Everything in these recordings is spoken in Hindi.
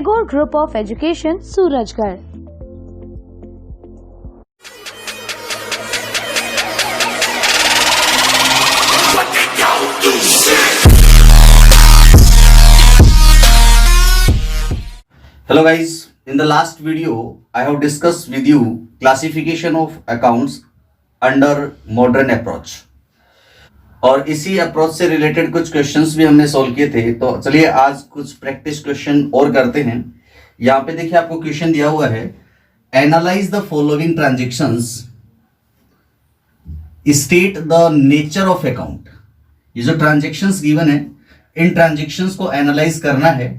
Tagore group of education Surajgarh. Hello guys, in the last video I have discussed with you classification of accounts under modern approach और इसी अप्रोच से रिलेटेड कुछ क्वेश्चंस भी हमने सॉल्व किए थे। तो चलिए आज कुछ प्रैक्टिस क्वेश्चन और करते हैं। यहाँ पे देखिए आपको क्वेश्चन दिया हुआ है, analyse the following transactions, state the nature of account. ये जो ट्रांजेक्शंस गिवन है, इन ट्रांजेक्शंस को एनालाइज करना है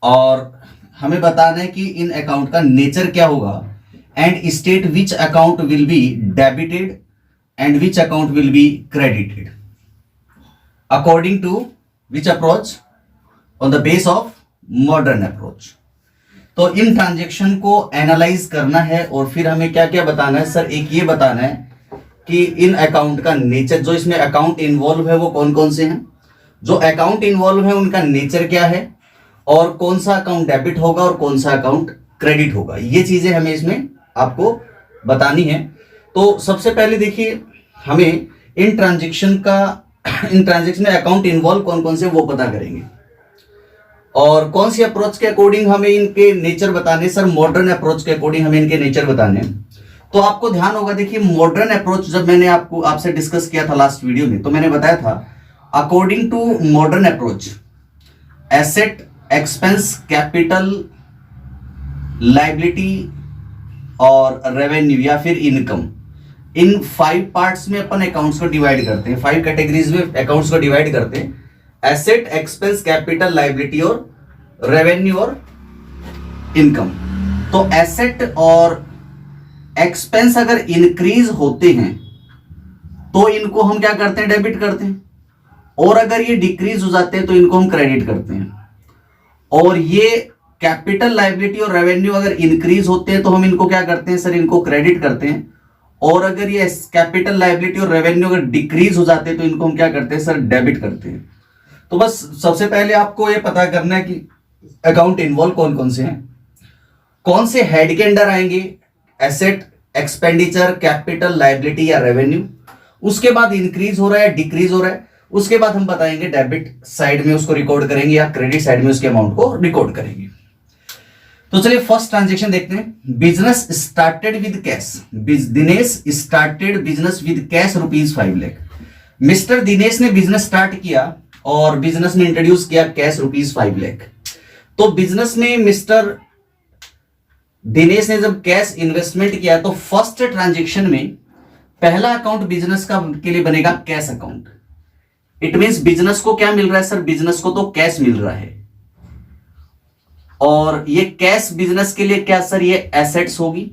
और हमें बताना है कि इन अकाउंट का नेचर क्या होगा and state which account will be debited and which account will be credited according to which approach, on the base of modern approach. तो इन ट्रांजेक्शन को एनालाइज करना है और फिर हमें क्या क्या बताना है सर, एक ये बताना है कि इन अकाउंट का नेचर, जो इसमें अकाउंट इन्वॉल्व है वो कौन कौन से हैं, जो अकाउंट इन्वॉल्व है उनका नेचर क्या है और कौन सा अकाउंट डेबिट होगा और कौन सा अकाउंट क्रेडिट होगा। ये चीजें हमें इसमें आपको बतानी है। तो सबसे पहले देखिए हमें इन ट्रांजेक्शन में अकाउंट इन्वॉल्व कौन कौन से वो पता करेंगे और कौन सी अप्रोच के अकॉर्डिंग हमें इनके नेचर बताने। सर मॉडर्न अप्रोच के अकॉर्डिंग हमें इनके नेचर बताने। तो आपको ध्यान होगा, देखिए मॉडर्न अप्रोच जब मैंने आपसे डिस्कस किया था लास्ट वीडियो में, तो मैंने बताया था according to modern approach asset, expense, capital, liability और रेवेन्यू या फिर इनकम, इन 5 पार्ट्स में अपन अकाउंट्स को डिवाइड करते हैं। 5 कैटेगरीज में अकाउंट्स को डिवाइड करते हैं, एसेट, एक्सपेंस, कैपिटल, लायबिलिटी और रेवेन्यू और इनकम। तो एसेट और एक्सपेंस अगर इंक्रीज होते हैं तो इनको हम क्या करते हैं, डेबिट करते हैं, और अगर ये डिक्रीज हो जाते हैं तो इनको हम क्रेडिट करते हैं। और ये कैपिटल, लायबिलिटी और रेवेन्यू अगर इंक्रीज होते हैं तो हम इनको क्या करते हैं सर, इनको क्रेडिट करते हैं। और अगर ये कैपिटल, लायबिलिटी और रेवेन्यू अगर डिक्रीज हो जाते हैं तो इनको हम क्या करते हैं सर, डेबिट करते हैं। तो बस सबसे पहले आपको ये पता करना है कि अकाउंट इन्वॉल्व कौन कौन से हैं, कौन से हेड के अंडर आएंगे, एसेट, एक्सपेंडिचर, कैपिटल, लायबिलिटी या रेवेन्यू। उसके बाद इंक्रीज हो रहा है, डिक्रीज हो रहा है, उसके बाद हम बताएंगे डेबिट साइड में उसको रिकॉर्ड करेंगे या क्रेडिट साइड में उसके अमाउंट को रिकॉर्ड करेंगे। तो चलिए फर्स्ट ट्रांजैक्शन देखते हैं। Business started with cash. Dinesh started business with cash ₹5 lakh. Mister Dinesh ने बिजनेस स्टार्ट किया और बिजनेस में इंट्रोड्यूस किया कैश ₹5 लाख। तो बिजनेस में मिस्टर दिनेश ने जब कैश इन्वेस्टमेंट किया तो फर्स्ट ट्रांजैक्शन में पहला अकाउंट बिजनेस का के लिए बनेगा cash account. It means business को क्या मिल रहा है सर, बिजनेस को तो कैश मिल रहा है और ये कैश बिजनेस के लिए क्या सर, ये एसेट्स होगी।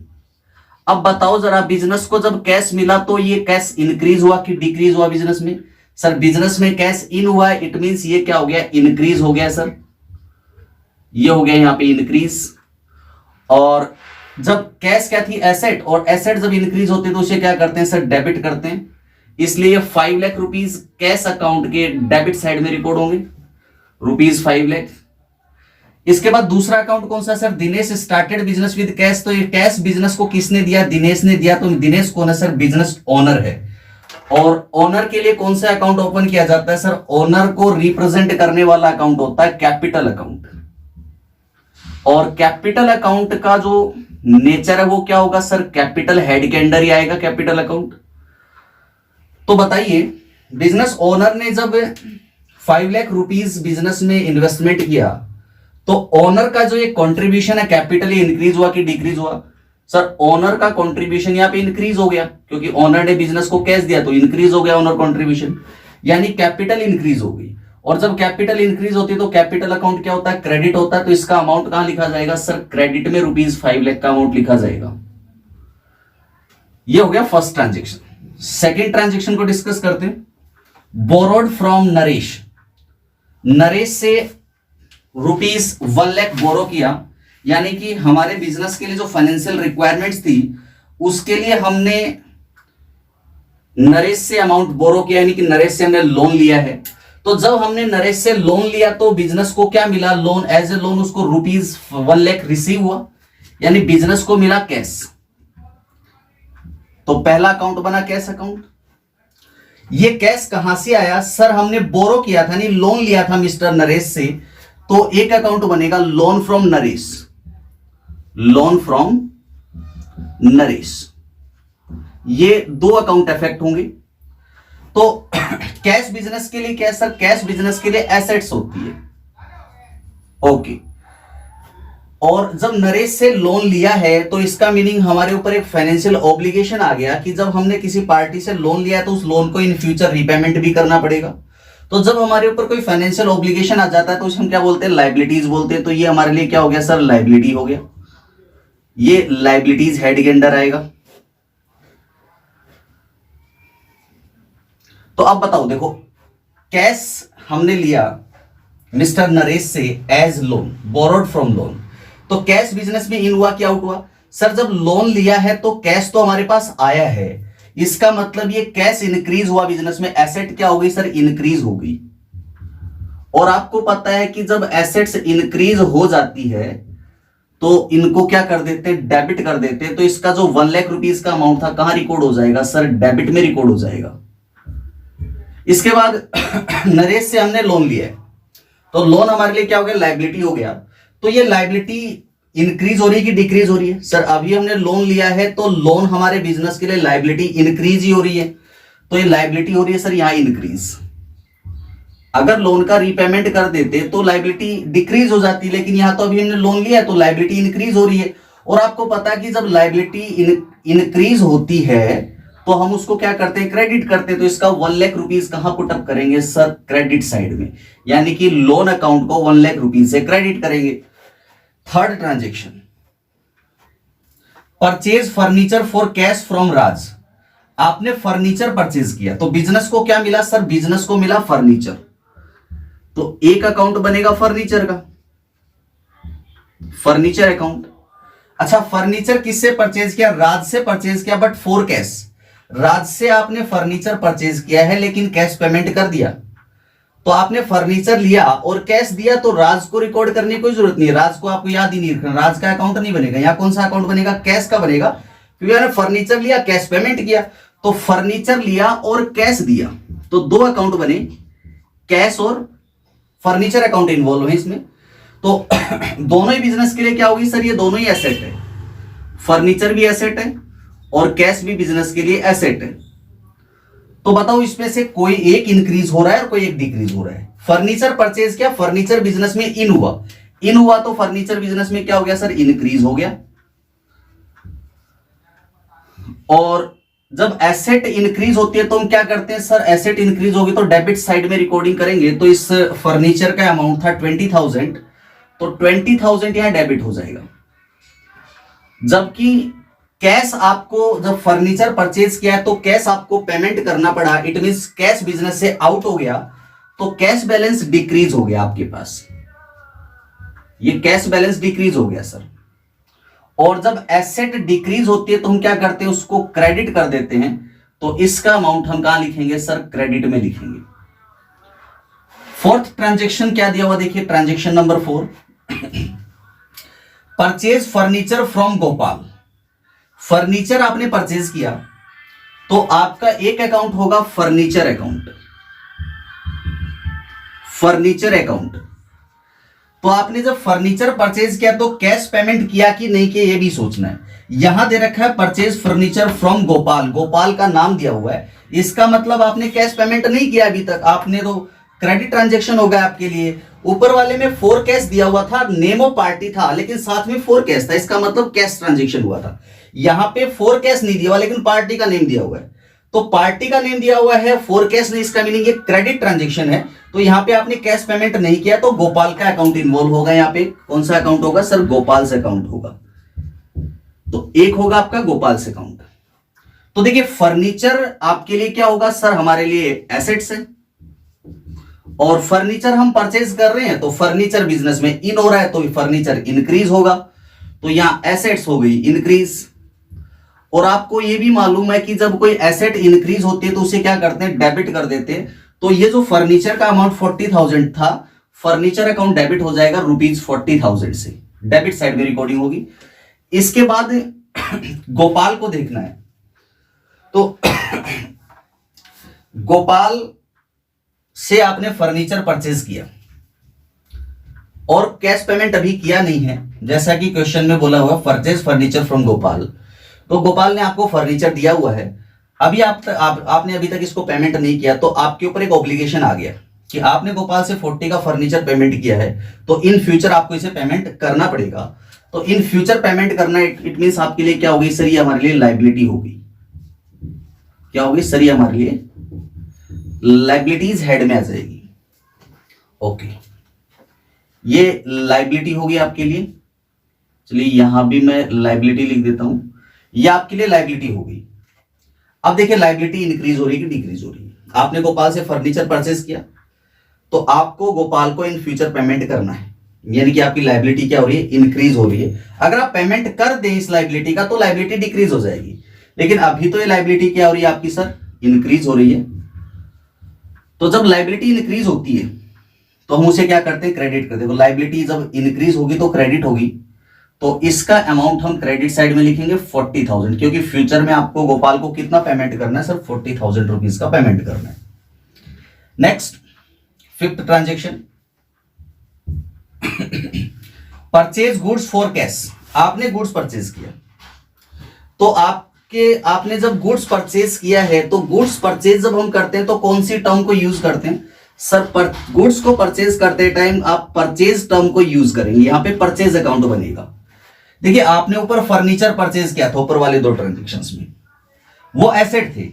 अब बताओ जरा, बिजनेस को जब कैश मिला तो ये कैश इंक्रीज हुआ कि डिक्रीज हुआ बिजनेस में? सर बिजनेस में कैश इन हुआ है, इट मींस ये क्या हो गया, इंक्रीज हो गया सर, ये हो गया यहां पे इंक्रीज। और जब कैश क्या थी, एसेट, और एसेट जब इंक्रीज होते तो उसे क्या करते हैं सर, डेबिट करते हैं। इसलिए 5 लाख रुपीज कैश अकाउंट के डेबिट साइड में रिकॉर्ड होंगे, ₹5 लाख। इसके बाद दूसरा अकाउंट कौन सा sir, Dinesh started business with cash. तो ये कैश बिजनेस को किसने दिया, दिनेश ने दिया। तो दिनेश कौन है सर, बिजनेस ओनर है। और ओनर के लिए कौन सा अकाउंट ओपन किया जाता है सर, ओनर को रिप्रेजेंट करने वाला अकाउंट होता है कैपिटल अकाउंट। और कैपिटल अकाउंट का जो नेचर है वो क्या होगा सर, कैपिटल हेड के अंडर ही आएगा कैपिटल अकाउंट। तो बताइए, बिजनेस ओनर ने जब 5 लाख रुपीज बिजनेस में इन्वेस्टमेंट किया तो ओनर का जो ये कंट्रीब्यूशन है कैपिटल, इंक्रीज हुआ कि डिक्रीज हुआ? सर ओनर का कंट्रीब्यूशन यहाँ पे इंक्रीज हो गया, क्योंकि ओनर ने बिजनेस को कैश दिया तो इंक्रीज हो गया ओनर कंट्रीब्यूशन, यानी कैपिटल इंक्रीज हो गई। और जब कैपिटल इंक्रीज होती है तो कैपिटल अकाउंट क्या होता है, क्रेडिट होता है। तो इसका अमाउंट कहां लिखा जाएगा सर, क्रेडिट में ₹5 लाख का अमाउंट लिखा जाएगा। ये हो गया फर्स्ट ट्रांजेक्शन। सेकेंड ट्रांजेक्शन को डिस्कस करते हैं। Borrowed from Naresh. नरेश से ₹1 लाख बोरो किया, यानी कि हमारे बिजनेस के लिए जो फाइनेंशियल रिक्वायरमेंट्स थी उसके लिए हमने नरेश से अमाउंट बोरो किया, यानी कि नरेश से हमने लोन लिया है। तो जब हमने नरेश से लोन लिया तो बिजनेस को क्या मिला, लोन, एज ए लोन उसको ₹1,00,000 रिसीव हुआ, यानी बिजनेस को मिला कैश। तो पहला अकाउंट बना कैश अकाउंट। ये कैश कहां से आया सर, हमने बोरो किया था, नहीं लोन लिया था मिस्टर नरेश से, तो एक अकाउंट बनेगा loan from Naresh, loan from Naresh. ये दो अकाउंट इफेक्ट होंगे। तो कैश बिजनेस के लिए क्या सर, कैश बिजनेस के लिए एसेट्स होती है, ओके। और जब नरेश से लोन लिया है तो इसका मीनिंग हमारे ऊपर एक फाइनेंशियल ऑब्लिगेशन आ गया कि जब हमने किसी पार्टी से लोन लिया तो उस लोन को इन फ्यूचर रीपेमेंट भी करना पड़ेगा। तो जब हमारे ऊपर कोई फाइनेंशियल ऑब्लिगेशन आ जाता है तो उसे हम क्या बोलते हैं, लाइबिलिटीज बोलते हैं। तो ये हमारे लिए क्या हो गया सर, लाइबिलिटी हो गया, ये लाइबिलिटीज हेड के अंडर आएगा। तो अब बताओ, देखो कैश हमने लिया मिस्टर नरेश से as loan, borrowed from loan, तो कैश बिजनेस में इन हुआ कि आउट हुआ सर, जब लोन लिया है तो कैश तो हमारे पास आया है, इसका मतलब ये कैश इंक्रीज हुआ बिजनेस में, एसेट क्या हो गई सर, इंक्रीज हो गई। और आपको पता है कि जब एसेट्स इंक्रीज हो जाती है तो इनको क्या कर देते हैं, डेबिट कर देते हैं। तो इसका जो ₹1,00,000 का अमाउंट था कहां रिकॉर्ड हो जाएगा सर, डेबिट में रिकॉर्ड हो जाएगा। इसके बाद नरेश से हमने लोन लिया है तो लोन हमारे लिए क्या हो गया, लाइबिलिटी हो गया। तो ये लाइबिलिटी इंक्रीज हो रही है कि डिक्रीज हो रही है सर, अभी हमने लोन लिया है तो लोन हमारे बिजनेस के लिए लाइबिलिटी इंक्रीज ही हो रही है, तो ये लाइबिलिटी हो रही है सर यहां इंक्रीज। अगर लोन का रीपेमेंट कर देते तो लाइबिलिटी डिक्रीज हो जाती, लेकिन यहां तो अभी हमने लोन लिया है तो लाइबिलिटी इंक्रीज हो रही है। और आपको पता है कि जब लाइबिलिटी इंक्रीज होती है तो हम उसको क्या करते हैं, क्रेडिट करते हैं। तो इसका ₹1,00,000 कहां पुटअप करेंगे सर, क्रेडिट साइड में, यानी कि लोन अकाउंट को ₹1,00,000 से क्रेडिट करेंगे। Third transaction, purchase furniture for cash from Raj. आपने फर्नीचर परचेज किया तो बिजनेस को क्या मिला सर, बिजनेस को मिला फर्नीचर, तो एक अकाउंट बनेगा फर्नीचर का, फर्नीचर अकाउंट। अच्छा, फर्नीचर किससे परचेज किया, राज से परचेज किया, बट फॉर कैश। राज से आपने फर्नीचर परचेज किया है लेकिन कैश पेमेंट कर दिया, तो आपने फर्नीचर लिया और कैश दिया, तो राज को रिकॉर्ड करने की कोई जरूरत नहीं है, राज को आपको याद ही नहीं रखना, राज का अकाउंट नहीं बनेगा। यहां कौन सा अकाउंट बनेगा, कैश का बनेगा, क्योंकि मैंने फर्नीचर लिया, कैश पेमेंट किया। तो फर्नीचर लिया और कैश दिया, तो दो अकाउंट बने, कैश और फर्नीचर अकाउंट इन्वॉल्व है इसमें। तो दोनों ही बिजनेस के लिए क्या होगी सर, ये दोनों ही एसेट है, फर्नीचर भी एसेट है और कैश भी बिजनेस के लिए एसेट है। तो बताओ इसमें से कोई एक इंक्रीज हो रहा है और कोई एक डिक्रीज हो रहा है। फर्नीचर परचेज किया, फर्नीचर बिजनेस में इन हुआ तो फर्नीचर बिजनेस में क्या हो गया सर, इंक्रीज हो गया। और जब एसेट इंक्रीज होती है तो हम क्या करते हैं सर, एसेट इंक्रीज होगी तो डेबिट साइड में रिकॉर्डिंग करेंगे। तो इस फर्नीचर का अमाउंट था 20,000, तो 20,000 यहां डेबिट हो जाएगा। जबकि कैश आपको जब फर्नीचर परचेज किया तो कैश आपको पेमेंट करना पड़ा, इट मींस कैश बिजनेस से आउट हो गया, तो कैश बैलेंस डिक्रीज हो गया आपके पास, ये कैश बैलेंस डिक्रीज हो गया सर। और जब एसेट डिक्रीज होती है तो हम क्या करते हैं, उसको क्रेडिट कर देते हैं। तो इसका अमाउंट हम कहां लिखेंगे सर, क्रेडिट में लिखेंगे। फोर्थ ट्रांजेक्शन क्या दिया हुआ देखिए, transaction number 4, purchase furniture from Gopal. Furniture आपने परचेज किया तो आपका एक अकाउंट होगा फर्नीचर अकाउंट, फर्नीचर अकाउंट। तो आपने जब फर्नीचर परचेज किया तो कैश पेमेंट किया कि नहीं किया, ये भी सोचना है। यहां दे रखा है purchase furniture from Gopal, Gopal का नाम दिया हुआ है, इसका मतलब आपने कैश पेमेंट नहीं किया अभी तक, आपने तो क्रेडिट ट्रांजेक्शन होगा आपके लिए। ऊपर वाले में फॉर कैश दिया हुआ था, नेम ऑफ पार्टी था लेकिन साथ में फॉर कैश था, इसका मतलब कैश ट्रांजेक्शन हुआ था। यहां पे फॉर कैश नहीं दिया हुआ लेकिन पार्टी का नेम दिया हुआ है, तो पार्टी का नेम दिया हुआ है, फॉर कैश नहीं, इसका मीनिंग ये क्रेडिट ट्रांजेक्शन है। तो यहां पे आपने कैश पेमेंट नहीं किया तो गोपाल का अकाउंट इन्वॉल्व होगा। यहां पे कौन सा अकाउंट होगा सर, गोपाल से अकाउंट होगा, तो एक होगा आपका गोपाल से अकाउंट। तो देखिए फर्नीचर आपके लिए क्या होगा सर, हमारे लिए एसेट्स है, और फर्नीचर हम परचेज कर रहे हैं तो फर्नीचर बिजनेस में इन हो रहा है तो फर्नीचर इंक्रीज होगा, तो यहां एसेट्स हो गई इंक्रीज। और आपको यह भी मालूम है कि जब कोई एसेट इंक्रीज होती है तो उसे क्या करते हैं, डेबिट कर देते हैं। तो ये जो फर्नीचर का अमाउंट 40,000 था, फर्नीचर अकाउंट डेबिट हो जाएगा ₹40,000 से, डेबिट साइड में रिकॉर्डिंग होगी। इसके बाद गोपाल को देखना है, तो गोपाल से आपने फर्नीचर परचेज किया और कैश पेमेंट अभी किया नहीं है, जैसा कि क्वेश्चन में बोला हुआ परचेज फर्नीचर फ्रॉम गोपाल। तो गोपाल ने आपको फर्नीचर दिया हुआ है, अभी आपने अभी तक इसको पेमेंट नहीं किया, तो आपके ऊपर एक ऑब्लिगेशन आ गया कि आपने गोपाल से 40 का फर्नीचर पेमेंट किया है, तो इन फ्यूचर आपको इसे पेमेंट करना पड़ेगा। तो इन फ्यूचर पेमेंट करना इट मींस आपके लिए क्या होगी सर, ये हमारे लिए लाइबिलिटी होगी। क्या होगी सर, ये हमारे लिए लाइबिलिटीज हेड में आ जाएगी। ओके, ये लाइबिलिटी होगी आपके लिए। चलिए यहां भी मैं लाइबिलिटी लिख देता हूं, ये आपके लिए लाइबिलिटी होगी। अब देखिए लाइबिलिटी इंक्रीज हो रही है कि डिक्रीज हो रही है। आपने गोपाल से फर्नीचर परचेज किया, तो आपको गोपाल को इन फ्यूचर पेमेंट करना है, यानी कि आपकी लाइबिलिटी क्या हो रही है, इंक्रीज हो रही है। अगर आप पेमेंट कर दें इस लाइबिलिटी का तो लाइबिलिटी डिक्रीज हो जाएगी, लेकिन अभी तो ये लाइबिलिटी क्या हो रही है आपकी सर, इंक्रीज हो रही है। तो जब लाइबिलिटी इंक्रीज होती है तो हम उसे क्या करते हैं, क्रेडिट करते हैं। तो लाइबिलिटी जब इंक्रीज होगी तो क्रेडिट होगी, तो इसका अमाउंट हम क्रेडिट साइड में लिखेंगे 40,000, क्योंकि फ्यूचर में आपको गोपाल को कितना पेमेंट करना है सर, 40,000 रुपीज का पेमेंट करना है। Next, fifth transaction, purchase goods for cash. आपने गुड्स परचेज किया, तो आपने जब गुड्स परचेज किया है, तो गुड्स परचेज जब हम करते हैं तो कौन सी टर्म को यूज करते हैं सर, गुड्स को परचेज करते टाइम आप परचेज टर्म को यूज करेंगे। यहां पे परचेज अकाउंट बनेगा। देखिए आपने ऊपर फर्नीचर परचेज किया था, ऊपर वाले दो ट्रांजेक्शंस में वो एसेट थे।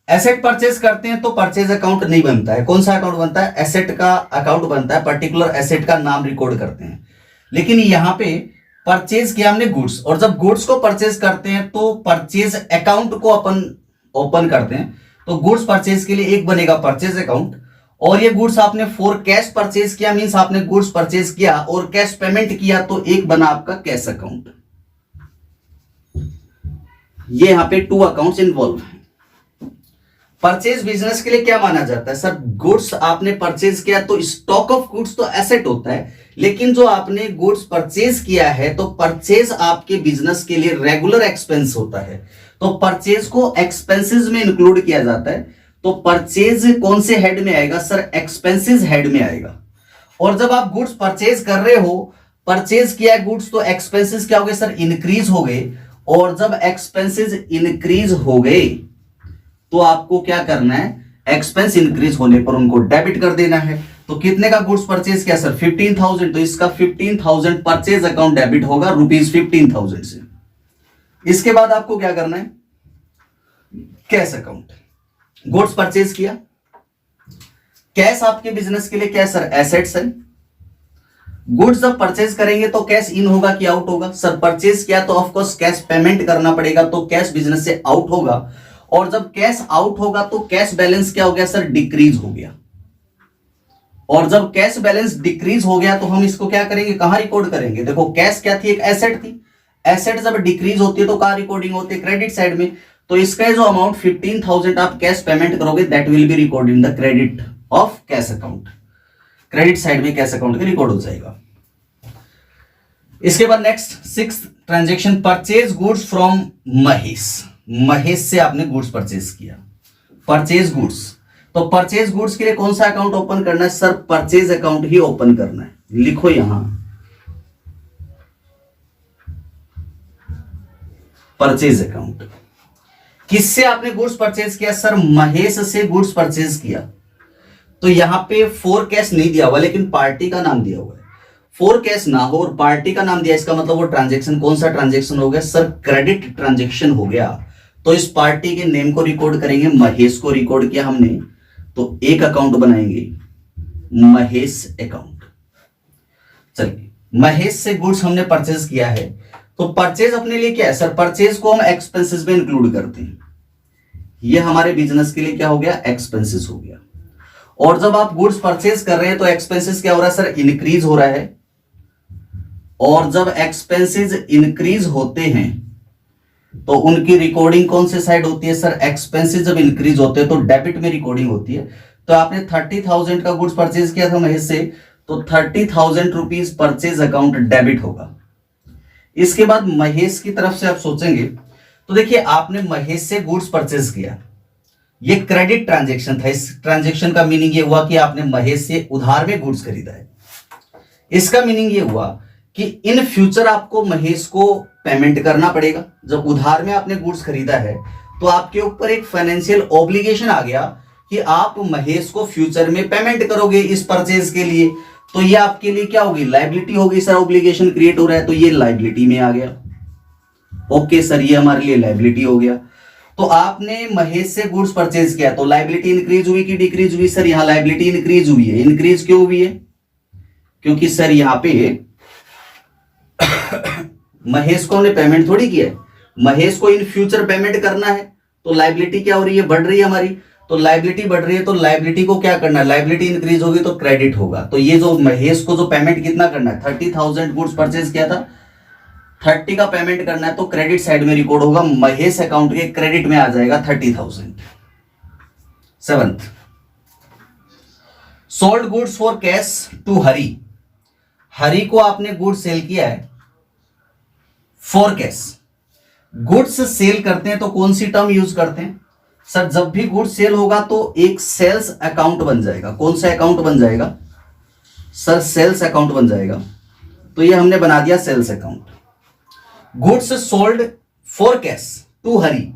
एसेट परचेज करते हैं तो परचेज अकाउंट नहीं बनता है। कौन सा अकाउंट बनता है, एसेट का अकाउंट बनता है, पर्टिकुलर एसेट का नाम रिकॉर्ड करते हैं। लेकिन यहां पे परचेज किया हमने गुड्स, और जब गुड्स को परचेज करते हैं तो परचेज अकाउंट को अपन ओपन करते हैं। तो गुड्स परचेज के लिए एक बनेगा परचेज अकाउंट, और ये गुड्स आपने फॉर कैश परचेज किया, मींस आपने गुड्स परचेज किया और कैश पेमेंट किया, तो एक बना आपका कैश अकाउंट। ये यहां पे 2 अकाउंट्स इन्वॉल्व हैं। परचेज बिजनेस के लिए क्या माना जाता है सर, गुड्स आपने परचेज किया तो स्टॉक ऑफ गुड्स तो एसेट होता है, लेकिन जो आपने गुड्स परचेज किया है तो परचेज आपके बिजनेस के लिए रेगुलर एक्सपेंस होता है, तो परचेज को एक्सपेंसेस में इंक्लूड किया जाता है। तो परचेज कौन से हेड में आएगा सर, एक्सपेंसेस हेड में आएगा। और जब आप गुड्स परचेज कर रहे हो, परचेज किया है गुड्स, तो एक्सपेंसेस क्या हो गए सर, इंक्रीज हो गए। और जब एक्सपेंसेस इंक्रीज हो गए तो आपको क्या करना है, एक्सपेंस इंक्रीज होने पर उनको डेबिट कर देना है। तो कितने का गुड्स परचेज किया सर, 15,000, तो इसका 15,000 परचेज अकाउंट डेबिट होगा ₹15,000 से। इसके बाद आपको क्या करना है, कैश अकाउंट। गुड्स परचेज किया, कैश आपके बिजनेस के लिए क्या सर, एसेट्स है। गुड्स जब परचेज करेंगे तो कैश इन होगा कि आउट होगा सर, परचेज किया तो ऑफ कोर्स कैश पेमेंट करना पड़ेगा, तो कैश बिजनेस से आउट होगा। और जब कैश आउट होगा तो कैश बैलेंस क्या हो गया सर, डिक्रीज हो गया। और जब कैश बैलेंस डिक्रीज हो गया तो हम इसको क्या करेंगे, कहां रिकॉर्ड करेंगे। देखो कैश क्या थी, एक एसेट थी। एसेट जब डिक्रीज होती है तो कहां रिकॉर्डिंग होती है, क्रेडिट साइड में। तो इसका जो अमाउंट 15,000 आप कैश पेमेंट करोगे, that will be record in the credit of cash account. Credit side में कैश अकाउंट का रिकॉर्ड हो जाएगा। इसके बाद next 6th transaction, purchase goods from Mahesh. Mahesh से आपने गुड्स परचेज किया, परचेज गुड्स। तो परचेज गुड्स के लिए कौन सा अकाउंट ओपन करना है सर, परचेज अकाउंट ही ओपन करना है। लिखो यहां परचेज अकाउंट। किससे आपने गुड्स परचेज किया सर, महेश से गुड्स परचेज किया। तो यहां पे फॉर कैश नहीं दिया हुआ, लेकिन पार्टी का नाम दिया हुआ है। फॉर कैश ना हो और पार्टी का नाम दिया, इसका मतलब वो ट्रांजेक्शन कौन सा ट्रांजेक्शन हो गया सर, क्रेडिट ट्रांजेक्शन हो गया। तो इस पार्टी के नेम को रिकॉर्ड करेंगे, महेश को रिकॉर्ड किया हमने, तो एक अकाउंट बनाएंगे, महेश अकाउंट। चलिए, महेश से गुड्स हमने परचेज किया है, तो परचेज अपने लिए क्या है सर, परचेज को हम एक्सपेंसेस में इंक्लूड करते हैं। ये हमारे बिजनेस के लिए क्या हो गया, एक्सपेंसेस हो गया। और जब आप गुड्स परचेज कर रहे हैं तो एक्सपेंसेस क्या हो रहा है सर, इंक्रीज हो रहा है। और जब एक्सपेंसेस इंक्रीज होते हैं तो उनकी रिकॉर्डिंग कौन से साइड होती है सर, एक्सपेंसेस जब इंक्रीज होते हैं तो डेबिट में रिकॉर्डिंग होती है। तो आपने 30,000 का गुड्स परचेज किया था महेश से, तो 30,000 रुपीज परचेज अकाउंट डेबिट होगा। इसके बाद महेश की तरफ से आप सोचेंगे तो देखिए आपने महेश से गुड्स परचेज किया, ये क्रेडिट ट्रांजैक्शन था। इस ट्रांजैक्शन का मीनिंग ये हुआ कि आपने महेश से उधार में गुड्स खरीदा है। इसका मीनिंग ये हुआ कि इन फ्यूचर आपको महेश को पेमेंट करना पड़ेगा। जब उधार में आपने गुड्स खरीदा है तो आपके ऊपर एक फाइनेंशियल ऑब्लिगेशन आ गया कि आप महेश को फ्यूचर में पेमेंट करोगे इस परचेज के लिए। तो ये आपके लिए क्या होगी, लायबिलिटी होगी सर। ऑब्लिगेशन क्रिएट हो रहा है तो ये लायबिलिटी में आ गया। ओके सर, ये हमारे लिए लायबिलिटी हो गया। तो आपने महेश से गुड्स परचेज किया तो लायबिलिटी इंक्रीज हुई कि डिक्रीज हुई? सर यहां लायबिलिटी इंक्रीज हुई है। इंक्रीज क्यों हुई है? क्योंकि सर यहां पे महेश को हमने पेमेंट थोड़ी किया है, महेश को इन फ्यूचर पेमेंट करना है। तो लायबिलिटी क्या हो रही है, बढ़ रही है हमारी। तो लायबिलिटी बढ़ रही है तो लायबिलिटी को क्या करना है, लायबिलिटी इंक्रीज होगी तो क्रेडिट होगा। तो ये जो महेश को जो पेमेंट कितना करना है, 30,000 गुड्स परचेज किया था, 30 का पेमेंट करना है तो क्रेडिट साइड में रिकॉर्ड होगा, महेश अकाउंट के क्रेडिट में आ जाएगा 30,000। 7th, sold goods for cash to Hari. Hari को आपने गुड्स सेल किया है फॉर कैश। गुड्स सेल करते हैं तो कौन सी टर्म यूज करते हैं सर? जब भी गुड्स सेल होगा तो एक सेल्स अकाउंट बन जाएगा। कौन सा अकाउंट बन जाएगा सर? सेल्स अकाउंट बन जाएगा। तो ये हमने बना दिया sales account. Goods sold for cash to Hari.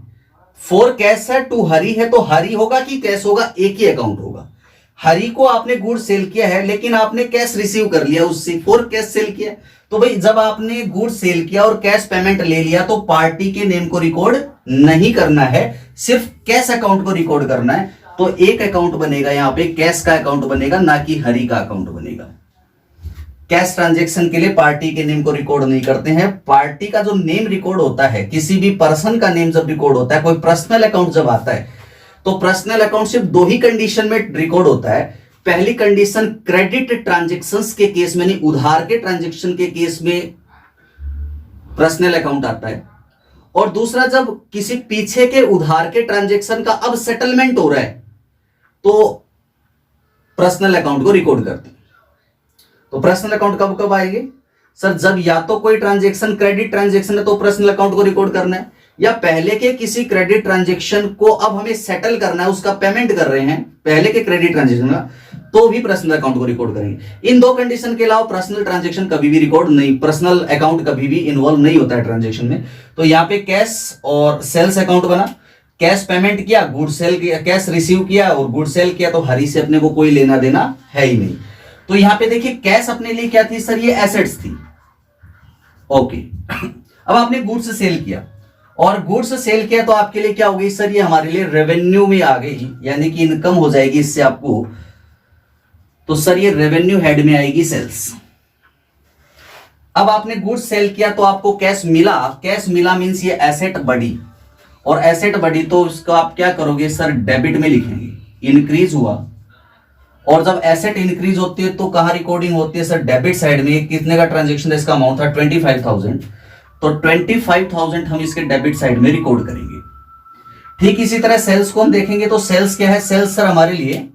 For cash है, टू हरी है, तो हरी होगा कि कैश होगा? एक ही अकाउंट होगा। हरी को आपने गुड्स सेल किया है लेकिन आपने कैश रिसीव कर लिया उससे, फॉर कैश सेल किया। तो भाई जब आपने गुड्स सेल किया और कैश पेमेंट ले लिया तो पार्टी के नेम को रिकॉर्ड नहीं करना है, सिर्फ कैश अकाउंट को रिकॉर्ड करना है। तो एक अकाउंट बनेगा यहां पे, कैश का अकाउंट बनेगा, ना कि हरी का अकाउंट बनेगा। कैश ट्रांजैक्शन के लिए पार्टी के नेम को रिकॉर्ड नहीं करते हैं। पार्टी का जो नेम रिकॉर्ड होता है, किसी भी पर्सन का नेम जब रिकॉर्ड होता है, कोई पर्सनल अकाउंट जब आता है, तो पर्सनल अकाउंट सिर्फ दो ही कंडीशन में रिकॉर्ड होता है। पहली कंडीशन क्रेडिट ट्रांजैक्शंस के केस में, नहीं उधार के ट्रांजैक्शन के केस में पर्सनल अकाउंट आता है। और दूसरा जब किसी पीछे के उधार के ट्रांजैक्शन का अब सेटलमेंट हो रहा है तो पर्सनल अकाउंट को रिकॉर्ड करते हैं। तो पर्सनल अकाउंट कब कब आएंगे सर? जब या तो कोई ट्रांजैक्शन क्रेडिट ट्रांजैक्शन है तो पर्सनल अकाउंट को रिकॉर्ड करना है, या पहले के किसी क्रेडिट ट्रांजैक्शन को अब हमें सेटल करना है, उसका पेमेंट कर रहे हैं पहले के क्रेडिट ट्रांजैक्शन का, तो भी पर्सनल अकाउंट को रिकॉर्ड करेंगे। इन दो कंडीशन के अलावा पर्सनल ट्रांजैक्शन कभी भी रिकॉर्ड नहीं, पर्सनल अकाउंट कभी भी इन्वॉल्व नहीं होता है ट्रांजैक्शन में। तो यहाँ पे कैश और सेल्स अकाउंट बना, कैश पेमेंट किया, गुड सेल किया, कैश रिसीव किया और गुड सेल किया, तो हरी से अपने को कोई लेना देना है ही नहीं। तो यहाँ पे देखिए कैश अपने लिए क्या थी सर? ये एसेट्स थी। ओके, अब आपने गुड्स सेल किया और गुड्स सेल किया तो आपके लिए क्या हो गई सर? ये हमारे लिए रेवेन्यू में आ गई, यानी कि इनकम हो जाएगी इससे आपको। तो सर ये रेवेन्यू हेड में आएगी सेल्स। अब आपने गुड्स सेल किया तो आपको कैश मिला। कैश मिला मींस ये एसेट बढ़ी, और एसेट बढ़ी तो उसका आप क्या करोगे सर? डेबिट में लिखेंगे। इंक्रीज हुआ, और जब एसेट इंक्रीज होती है तो कहां रिकॉर्डिंग होती है सर? डेबिट साइड में। कितने का ट्रांजैक्शन था? इसका अमाउंट था 25,000, तो 25,000 हम इसके डेबिट साइड में रिकॉर्ड करेंगे। ठीक इसी तरह सेल्स को हम देखेंगे तो सेल्स क्या है? सेल्स सर हमारे लिए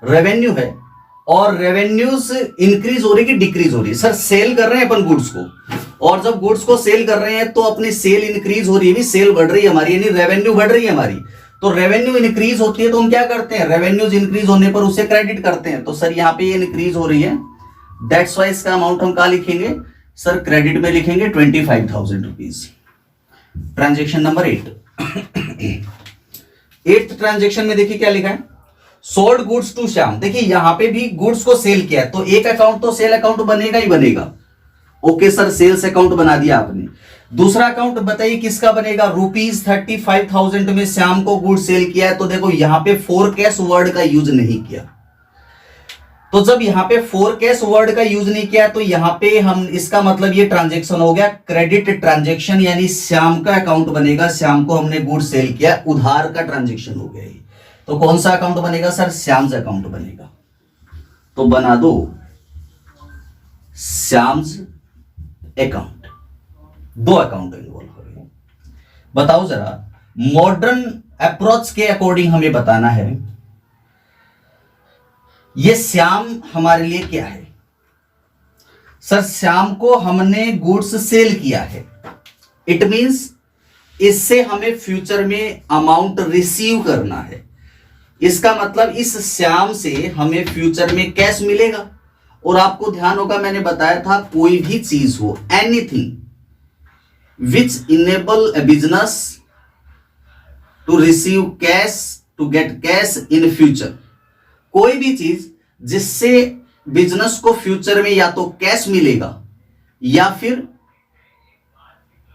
रेवेन्यू है, और रेवेन्यूज इंक्रीज हो रही है कि डिक्रीज हो रही है सर? सेल कर रहे हैं अपन गुड्स को, और जब गुड्स को सेल कर रहे हैं तो अपनी सेल इंक्रीज हो रही है, सेल बढ़ रही है हमारी, यानी रेवेन्यू बढ़ रही है हमारी। तो रेवेन्यू इंक्रीज होती है तो हम क्या करते हैं? रेवेन्यूज इंक्रीज होने पर उसे क्रेडिट करते हैं। तो सर यहाँ पे ये इंक्रीज हो रही है, दैट्स वाई इसका अमाउंट हम कहां लिखेंगे सर? क्रेडिट में लिखेंगे 25,000 rupees. Transaction number 8। 8th transaction में देखिए क्या लिखा है? Sold goods to Shyam. देखिए यहां पे भी गुड्स को सेल किया है तो एक अकाउंट तो सेल अकाउंट बनेगा ही बनेगा। ओके सर, सेल्स अकाउंट बना दिया आपने। दूसरा अकाउंट बताइए किसका बनेगा? ₹35,000 में श्याम को गुड्स सेल किया है, तो देखो यहां पे फॉर कैश वर्ड का यूज नहीं किया। तो जब यहां पे फॉर कैश वर्ड का यूज नहीं किया तो यहां पे हम, इसका मतलब ये ट्रांजैक्शन हो गया क्रेडिट ट्रांजैक्शन, यानी श्याम का अकाउंट बनेगा। श्याम को हमने गुड्स सेल किया, उधार का ट्रांजैक्शन हो गया ये। तो कौन सा अकाउंट बनेगा सर? श्याम्स अकाउंट बनेगा। तो बना दो श्याम्स अकाउंट। दो अकाउंट इन्वॉल्व हो रहे हैं। बताओ जरा, मॉडर्न अप्रोच के अकॉर्डिंग हमें बताना है ये श्याम हमारे लिए क्या है सर? श्याम को हमने गुड्स सेल किया है, इट मींस इससे हमें फ्यूचर में अमाउंट रिसीव करना है। इसका मतलब इस श्याम से हमें फ्यूचर में कैश मिलेगा। और आपको ध्यान होगा मैंने बताया था कोई भी चीज हो, anything which enable a business to receive cash, to get cash in future, कोई भी चीज जिससे बिजनेस को फ्यूचर में या तो कैश मिलेगा या फिर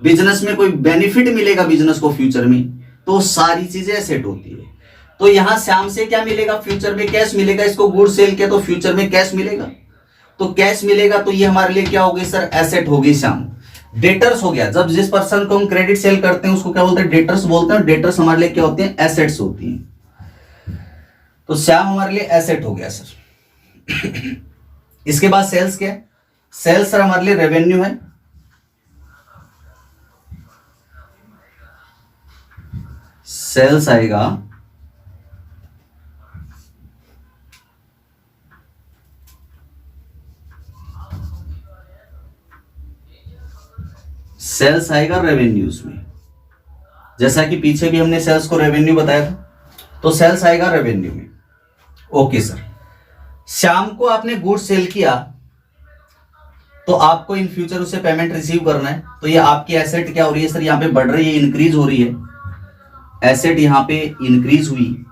बिजनेस में कोई बेनिफिट मिलेगा बिजनेस को फ्यूचर में, तो सारी चीजें एसेट होती है। तो यहां श्याम से क्या मिलेगा? फ्यूचर में कैश मिलेगा। इसको गुड सेल किया तो फ्यूचर में कैश मिलेगा, तो कैश मिलेगा तो ये हमारे लिए क्या होगी सर? एसेट होगी श्याम। डेटर्स हो गया, जब जिस पर्सन को हम क्रेडिट सेल करते हैं उसको क्या बोलते हैं? डेटर्स बोलते हैं। डेटर्स हमारे लिए क्या होते हैं? एसेट्स होती हैं। तो श्याम हमारे लिए एसेट हो गया सर। इसके बाद सेल्स क्या है? सेल्स सर हमारे लिए रेवेन्यू है। सेल्स आएगा सेल्स आएगा रेवेन्यूज में, जैसा कि पीछे भी हमने सेल्स को रेवेन्यू बताया था, तो सेल्स आएगा रेवेन्यू में। ओके सर, श्याम को आपने गुड्स सेल किया तो आपको इन फ्यूचर उसे पेमेंट रिसीव करना है, तो ये आपकी एसेट क्या हो रही है सर? यहाँ पे बढ़ रही है, इंक्रीज हो रही है। एसेट यहाँ पे इंक्रीज हुई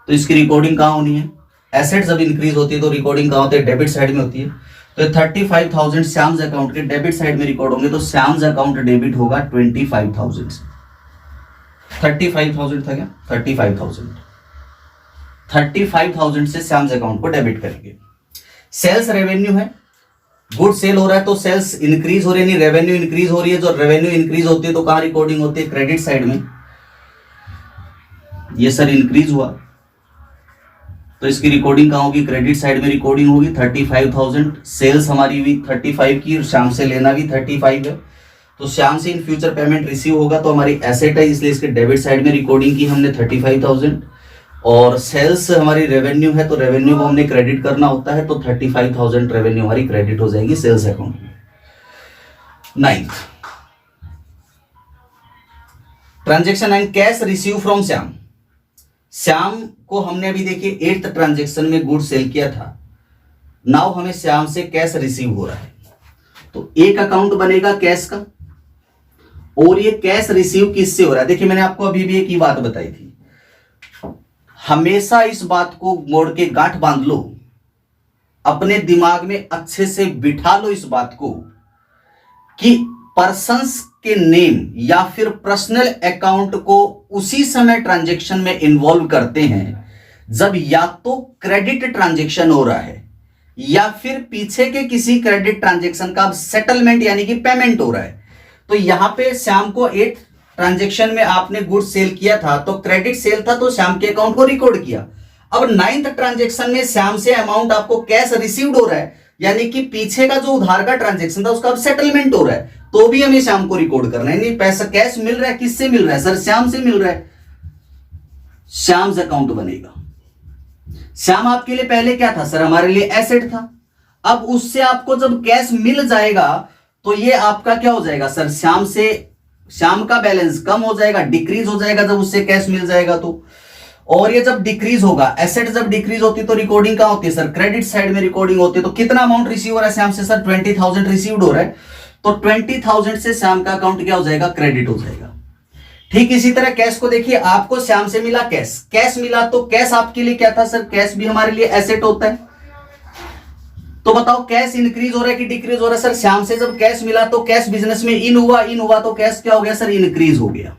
तो इसकी रिकॉर्डिंग कहाँ होनी है? एसेट जब इंक्रीज होती है तो रिकॉर्डिंग कहाँ होती है? डेबिट साइड में होती है। तो 35,000 श्याम्स अकाउंट के डेबिट साइड में रिकॉर्ड होंगे, तो श्याम्स अकाउंट डेबिट होगा 25,000 से। 35,000 था क्या? 35,000 से श्याम्स अकाउंट को डेबिट करेंगे। सेल्स रेवेन्यू है, गुड सेल हो रहा है तो सेल्स इंक्रीज हो रही है, नहीं रेवेन्यू इंक्रीज हो रही है। जो रेवेन्यू इंक्रीज होती है तो कहां रिकॉर्डिंग होती है? क्रेडिट साइड में। ये सर इंक्रीज हुआ तो इसकी रिकॉर्डिंग कहां होगी? क्रेडिट साइड में रिकॉर्डिंग होगी। 35,000 सेल्स हमारी हुई 35 की, और श्याम से लेना भी 35 है, तो श्याम से इन फ्यूचर पेमेंट रिसीव होगा तो हमारी एसेट है, इसलिए इसके डेबिट साइड में रिकॉर्डिंग की हमने 35,000। और सेल्स हमारी रेवेन्यू है तो रेवेन्यू को हमने क्रेडिट करना होता है, तो 35,000 रेवेन्यू हमारी क्रेडिट हो जाएगी सेल्स अकाउंट में। 9th transaction and cash receive from Shyam. Shyam को हमने अभी देखिए 8th ट्रांजेक्शन में गुड सेल किया था। नाउ हमें श्याम से कैश रिसीव हो रहा है, तो एक अकाउंट बनेगा कैश का, और ये कैश रिसीव किससे हो रहा है? देखिए मैंने आपको अभी भी एक ही बात बताई थी, हमेशा इस बात को मोड़ के गांठ बांध लो, अपने दिमाग में अच्छे से बिठा लो इस बात को कि पर्संस के नेम या फिर पर्सनल अकाउंट को उसी समय ट्रांजैक्शन में इन्वॉल्व करते हैं जब या तो क्रेडिट ट्रांजैक्शन हो रहा है या फिर पीछे के किसी क्रेडिट ट्रांजैक्शन का सेटलमेंट यानी कि पेमेंट हो रहा है। तो यहां पे श्याम को 8 ट्रांजैक्शन में आपने गुड्स सेल किया था तो क्रेडिट सेल था, तो श्याम के अकाउंट को रिकॉर्ड किया। अब 9th ट्रांजैक्शन में श्याम से अमाउंट आपको कैश रिसीव्ड हो रहा है, यानी कि पीछे का जो उधार का ट्रांजैक्शन था उसका अब सेटलमेंट हो रहा है, तो भी हमें श्याम को रिकॉर्ड करना है। नहीं पैसा कैश मिल रहा है, किससे मिल रहा है सर? श्याम से मिल रहा है, श्याम्स अकाउंट बनेगा। श्याम आपके लिए पहले क्या था सर? हमारे लिए एसेट था। अब उससे आपको जब कैश मिल जाएगा तो ये आपका क्या हो जाएगा सर? श्याम का बैलेंस कम हो जाएगा, डिक्रीज हो जाएगा जब उससे कैश मिल जाएगा तो। और ये जब डिक्रीज होगा, एसेट जब डिक्रीज होती है तो रिकॉर्डिंग कहां होती है सर? क्रेडिट साइड में रिकॉर्डिंग होती है। तो कितना अमाउंट रिसीव हो रहा है श्याम से सर? 20,000 रिसीव्ड हो रहा है, तो 20,000 से श्याम का अकाउंट क्या हो जाएगा? क्रेडिट हो जाएगा। ठीक इसी तरह कैश को देखिए, आपको श्याम से मिला कैश, कैश मिला तो कैश आपके लिए क्या था सर? कैश भी हमारे लिए एसेट होता है। तो बताओ कैश इंक्रीज हो रहा है कि डिक्रीज हो रहा है सर? श्याम से जब कैश मिला तो कैश बिजनेस में इन हुआ तो कैश क्या हो गया सर? इंक्रीज हो गया।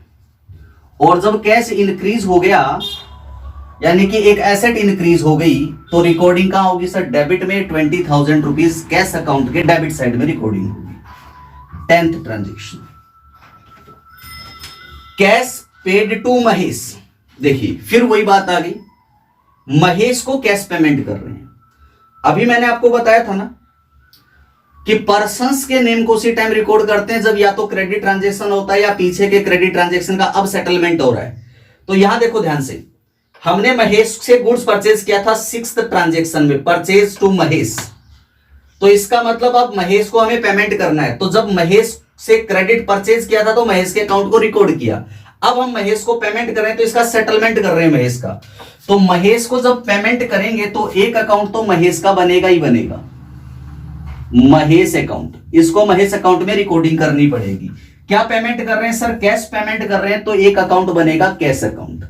और जब कैश इंक्रीज हो गया यानी कि एक एसेट इंक्रीज हो गई तो रिकॉर्डिंग कहां होगी सर? डेबिट में 20,000 रुपीज कैश अकाउंट के डेबिट साइड में रिकॉर्डिंग होगी। 10th transaction cash paid to Mahesh. देखिए फिर वही बात आ गई, महेश को कैश पेमेंट कर रहे हैं। अभी मैंने आपको बताया था ना कि पर्संस के नेम को उसी टाइम रिकॉर्ड करते हैं जब या तो क्रेडिट ट्रांजैक्शन होता है या पीछे के क्रेडिट ट्रांजैक्शन का अब सेटलमेंट हो रहा है। तो यहां देखो ध्यान से, हमने महेश से गुड्स परचेज किया था 6th ट्रांजेक्शन में, परचेज टू महेश। तो इसका मतलब अब महेश को हमें पेमेंट करना है। तो जब महेश से क्रेडिट परचेज किया था तो महेश के अकाउंट को रिकॉर्ड किया। अब हम महेश को पेमेंट कर रहे हैं तो इसका सेटलमेंट कर रहे हैं महेश का। तो महेश को जब पेमेंट करेंगे तो एक अकाउंट तो महेश का बनेगा ही बनेगा, महेश अकाउंट। इसको महेश अकाउंट में रिकॉर्डिंग करनी पड़ेगी। क्या पेमेंट कर रहे हैं सर? कैश पेमेंट कर रहे हैं, तो एक अकाउंट बनेगा कैश अकाउंट।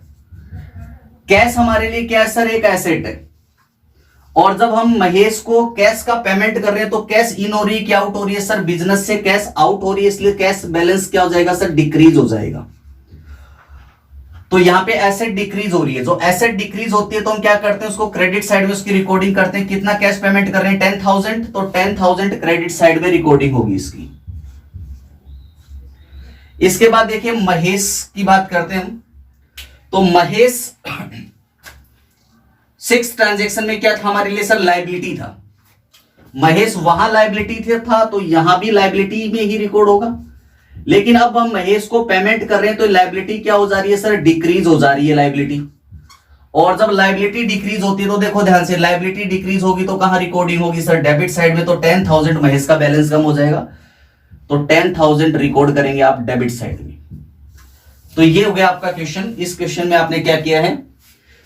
कैश हमारे लिए क्या है सर? एक एसेट है। और जब हम महेश को कैश का पेमेंट कर रहे हैं तो कैश इन हो रही है, क्या आउट हो रही है सर? बिजनेस से कैश आउट हो रही है, इसलिए कैश बैलेंस क्या हो जाएगा सर? डिक्रीज हो जाएगा। तो यहां पे एसेट डिक्रीज हो रही है। जो एसेट डिक्रीज होती है तो हम क्या करते हैं, उसको क्रेडिट साइड में उसकी रिकॉर्डिंग करते हैं। कितना कैश पेमेंट कर रहे हैं? 10,000। तो 10,000 क्रेडिट साइड में रिकॉर्डिंग होगी इसकी। इसके बाद देखिए महेश की बात करते हैं हम। तो महेश 6th ट्रांजेक्शन में क्या था हमारे लिए सर? लायबिलिटी था। महेश वहां लायबिलिटी था तो यहां भी लायबिलिटी में ही रिकॉर्ड होगा। लेकिन अब हम महेश को पेमेंट कर रहे हैं तो लायबिलिटी क्या हो जा रही है सर? डिक्रीज हो जा रही है लायबिलिटी। और जब लायबिलिटी डिक्रीज होती है तो देखो ध्यान से, लायबिलिटी डिक्रीज होगी तो कहां रिकॉर्डिंग होगी सर? डेबिट साइड में। तो 10,000 महेश का बैलेंस कम हो जाएगा, तो 10,000 रिकॉर्ड करेंगे आप डेबिट साइड में। तो ये हो गया आपका क्वेश्चन। इस क्वेश्चन में आपने क्या किया है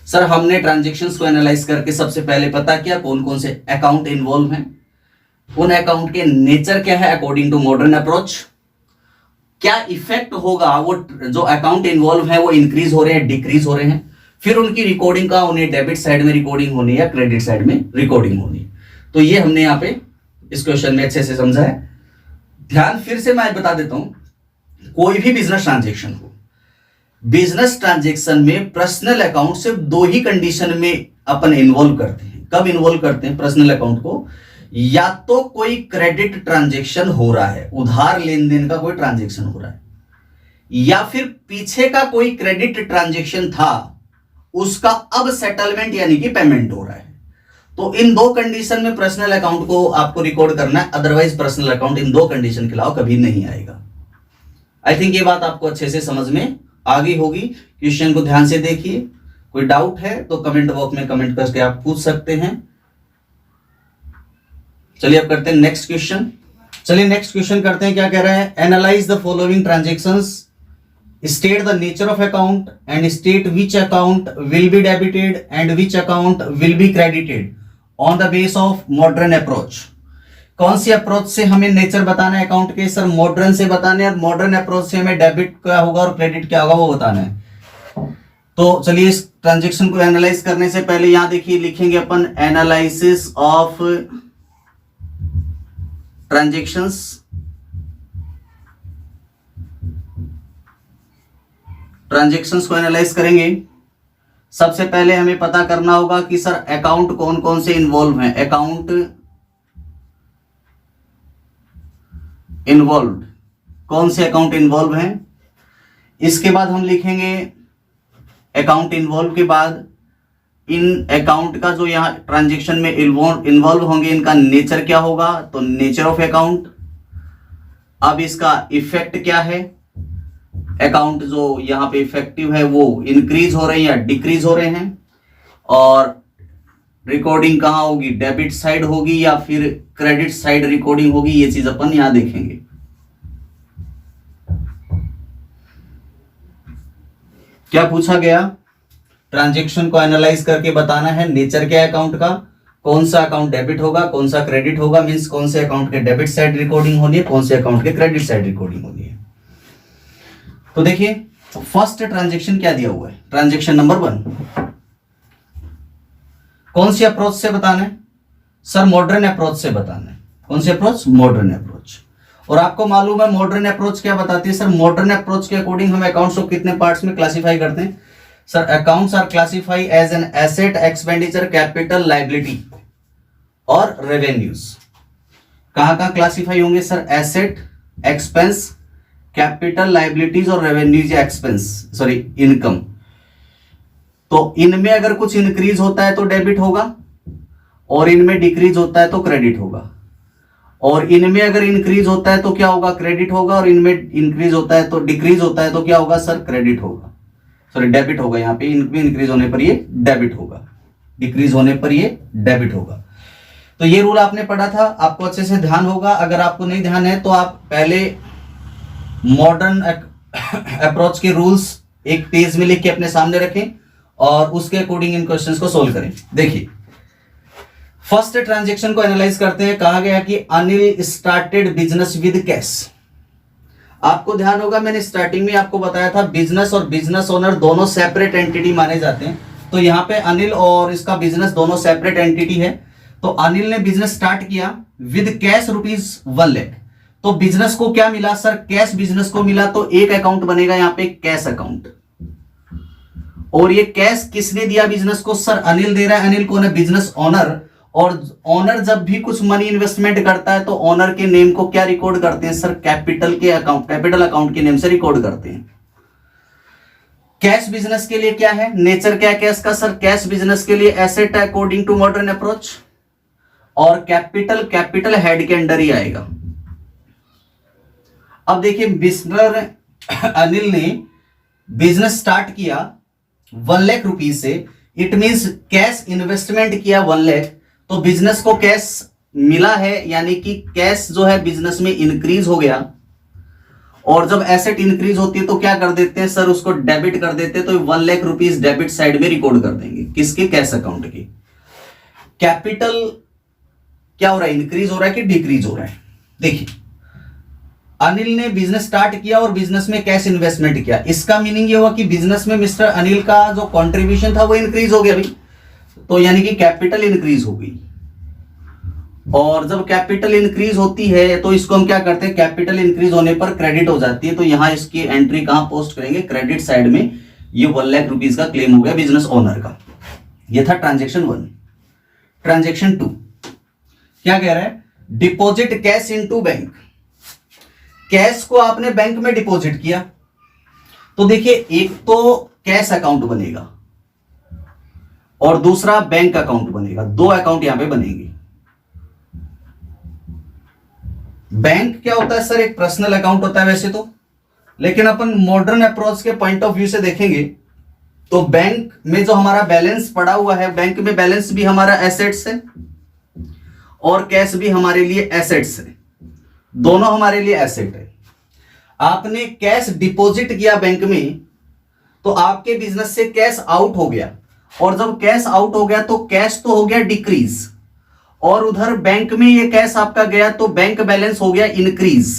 सर? हमने ट्रांजेक्शन्स को एनालाइज करके सबसे पहले पता किया कौन कौन से अकाउंट इन्वॉल्व हैं, उन अकाउंट के नेचर क्या है अकॉर्डिंग टू मॉडर्न अप्रोच, क्या इफेक्ट होगा, वो जो अकाउंट इन्वॉल्व है वो इंक्रीज हो रहे हैं डिक्रीज हो रहे हैं, फिर उनकी रिकॉर्डिंग का उन्हें डेबिट साइड में रिकॉर्डिंग होनी है या क्रेडिट साइड में रिकॉर्डिंग होनी है। तो ये हमने यहाँ पे इस क्वेश्चन में अच्छे से समझा है। ध्यान फिर से मैं बता देता हूं, कोई भी बिजनेस ट्रांजेक्शन हो, बिजनेस ट्रांजेक्शन में पर्सनल अकाउंट सिर्फ 2 ही कंडीशन में अपन इन्वॉल्व करते हैं। कब इन्वॉल्व करते हैं पर्सनल अकाउंट को? या तो कोई क्रेडिट ट्रांजेक्शन हो रहा है, उधार लेन देन का कोई ट्रांजेक्शन हो रहा है, या फिर पीछे का कोई क्रेडिट ट्रांजेक्शन था उसका अब सेटलमेंट यानी कि पेमेंट हो रहा है। तो इन 2 कंडीशन में पर्सनल अकाउंट को आपको रिकॉर्ड करना है, otherwise personal account in 2 condition के अलावा कभी नहीं आएगा। आई थिंक ये बात आपको अच्छे से समझ में आ गई होगी। क्वेश्चन को ध्यान से देखिए, कोई डाउट है तो कमेंट बॉक्स में कमेंट करके आप पूछ सकते हैं। चलिए अब करते हैं नेक्स्ट क्वेश्चन। चलिए नेक्स्ट क्वेश्चन करते हैं, क्या कह रहा है? Analyse the following transactions, state the nature of account and state which account will be debited and which account will be credited on the base of modern approach. कौन सी अप्रोच से हमें नेचर बताना है अकाउंट के? सर मॉडर्न से बताने हैं, और मॉडर्न अप्रोच से हमें डेबिट क्या होगा और क्रेडिट क्या होगा वो बताना है। तो चलिए इस ट्रांजेक्शन को एनालाइज करने से पहले यहां देखिए लिखेंगे अपन एनालिसिस ऑफ ट्रांजेक्शंस। ट्रांजेक्शंस को एनालाइज करेंगे। सबसे पहले हमें पता करना होगा कि सर अकाउंट कौन कौन से इन्वॉल्व हैं। अकाउंट इन्वॉल्व, कौन से अकाउंट इन्वॉल्व हैं। इसके बाद हम लिखेंगे अकाउंट इन्वॉल्व के बाद इन अकाउंट का जो यहां ट्रांजेक्शन में इन्वॉल्व होंगे इनका नेचर क्या होगा, तो नेचर ऑफ अकाउंट। अब इसका इफेक्ट क्या है, अकाउंट जो यहां पे इफेक्टिव है वो इंक्रीज हो रहे हैं या डिक्रीज हो रहे हैं, और रिकॉर्डिंग कहां होगी, डेबिट साइड होगी या फिर क्रेडिट साइड रिकॉर्डिंग होगी, ये चीज अपन यहां देखेंगे। क्या पूछा गया, ट्रांजैक्शन को एनालाइज करके बताना है नेचर क्या है अकाउंट का, कौन सा अकाउंट डेबिट होगा कौन सा क्रेडिट होगा, मींस कौन से अकाउंट के डेबिट साइड रिकॉर्डिंग होनी है कौन से अकाउंट के क्रेडिट साइड रिकॉर्डिंग होनी है। तो देखिए फर्स्ट ट्रांजैक्शन क्या दिया हुआ है, ट्रांजैक्शन नंबर 1 कौन सी अप्रोच से बताना है, सर मॉडर्न अप्रोच से बताना है। कौन सी अप्रोच, मॉडर्न अप्रोच। और आपको मालूम है मॉडर्न अप्रोच क्या बताती है, सर मॉडर्न अप्रोच के अकॉर्डिंग हम अकाउंट्स को कितने पार्ट्स में क्लासिफाई करते हैं, sir accounts are classify as an asset, expenditure, capital, liability और रेवेन्यूज। कहां कहां क्लासिफाई होंगे sir, asset, expense, capital, liabilities और रेवेन्यूज या एक्सपेंस सॉरी इनकम। तो इनमें अगर कुछ इंक्रीज होता है तो डेबिट होगा और इनमें डिक्रीज होता है तो क्रेडिट होगा, और इनमें अगर इंक्रीज होता है तो क्या होगा, क्रेडिट होगा, और इनमें इंक्रीज होता है तो डिक्रीज होता है तो क्या होगा सर, क्रेडिट होगा। सॉरी डेबिट होगा, यहाँ पे इंक्रीज होने पर ये डेबिट होगा, डिक्रीज होने पर ये डेबिट होगा। तो ये रूल आपने पढ़ा था, आपको अच्छे से ध्यान होगा। अगर आपको नहीं ध्यान है तो आप पहले मॉडर्न अप्रोच के रूल्स एक पेज में लिख के अपने सामने रखें और उसके अकॉर्डिंग इन क्वेश्चंस को सोल्व करें। देखिए फर्स्ट ट्रांजैक्शन को एनालाइज करते हैं। कहा गया कि Anil started business with cash. आपको ध्यान होगा मैंने स्टार्टिंग में आपको बताया था बिजनेस और बिजनेस ओनर दोनों सेपरेट एंटिटी माने जाते हैं। तो यहाँ पे अनिल और इसका बिजनेस दोनों सेपरेट एंटिटी है। तो अनिल ने बिजनेस स्टार्ट किया विद कैश ₹1 लाख। तो बिजनेस को क्या मिला सर? कैश बिजनेस को मिला। तो एक अकाउंट बनेगा यहाँ पे कैश अकाउंट। और ये कैश किसने दिया बिजनेस को? सर अनिल दे रहा है। अनिल कौन है? Business owner. और ओनर जब भी कुछ मनी इन्वेस्टमेंट करता है तो ओनर के नेम को क्या रिकॉर्ड करते हैं सर? कैपिटल के अकाउंट, कैपिटल अकाउंट के नेम से रिकॉर्ड करते हैं। कैश बिजनेस के लिए क्या है? नेचर क्या है कैश का सर? कैश बिजनेस के लिए asset according to modern approach. और कैपिटल, कैपिटल हेड के अंडर ही आएगा। अब देखिए मिस्टर अनिल ने बिजनेस स्टार्ट किया 1 लाख रुपए से। इट मींस कैश इन्वेस्टमेंट किया 1 लाख। तो बिजनेस को कैश मिला है, यानी कि कैश जो है बिजनेस में इंक्रीज हो गया। और जब एसेट इंक्रीज होती है तो क्या कर देते हैं सर? उसको डेबिट कर देते हैं। तो 1 लाख रुपीज डेबिट साइड में रिकॉर्ड कर देंगे। किसके? कैश अकाउंट के। कैपिटल क्या हो रहा है? इंक्रीज हो रहा है कि डिक्रीज हो रहा है? देखिए अनिल ने बिजनेस स्टार्ट किया और बिजनेस में कैश इन्वेस्टमेंट किया। इसका मीनिंग ये हुआ कि बिजनेस में मिस्टर अनिल का जो कंट्रीब्यूशन था वो इंक्रीज हो गया भाई। तो यानी कि कैपिटल इंक्रीज हो गई। और जब कैपिटल इंक्रीज होती है तो इसको हम क्या करते हैं? कैपिटल इंक्रीज होने पर क्रेडिट हो जाती है। तो यहां इसकी एंट्री कहां पोस्ट करेंगे? क्रेडिट साइड में। ये 1 लाख रुपीज का क्लेम हो गया बिजनेस ओनर का। ये था ट्रांजेक्शन 1। ट्रांजेक्शन 2 क्या कह रहा है? Deposit cash into bank. Cash को आपने बैंक में डिपॉजिट किया। तो देखिए एक तो कैश अकाउंट बनेगा और दूसरा बैंक अकाउंट बनेगा। 2 अकाउंट यहां पे बनेंगे। बैंक क्या होता है सर? एक पर्सनल अकाउंट होता है वैसे तो, लेकिन अपन मॉडर्न अप्रोच के पॉइंट ऑफ व्यू से देखेंगे तो बैंक में जो हमारा बैलेंस पड़ा हुआ है, बैंक में बैलेंस भी हमारा एसेट्स है और कैश भी हमारे लिए एसेट्स है। दोनों हमारे लिए एसेट है। आपने कैश डिपॉजिट किया बैंक में तो आपके बिजनेस से कैश आउट हो गया। और जब कैश आउट हो गया तो कैश तो हो गया डिक्रीज, और उधर बैंक में ये कैश आपका गया तो बैंक बैलेंस हो गया इंक्रीज।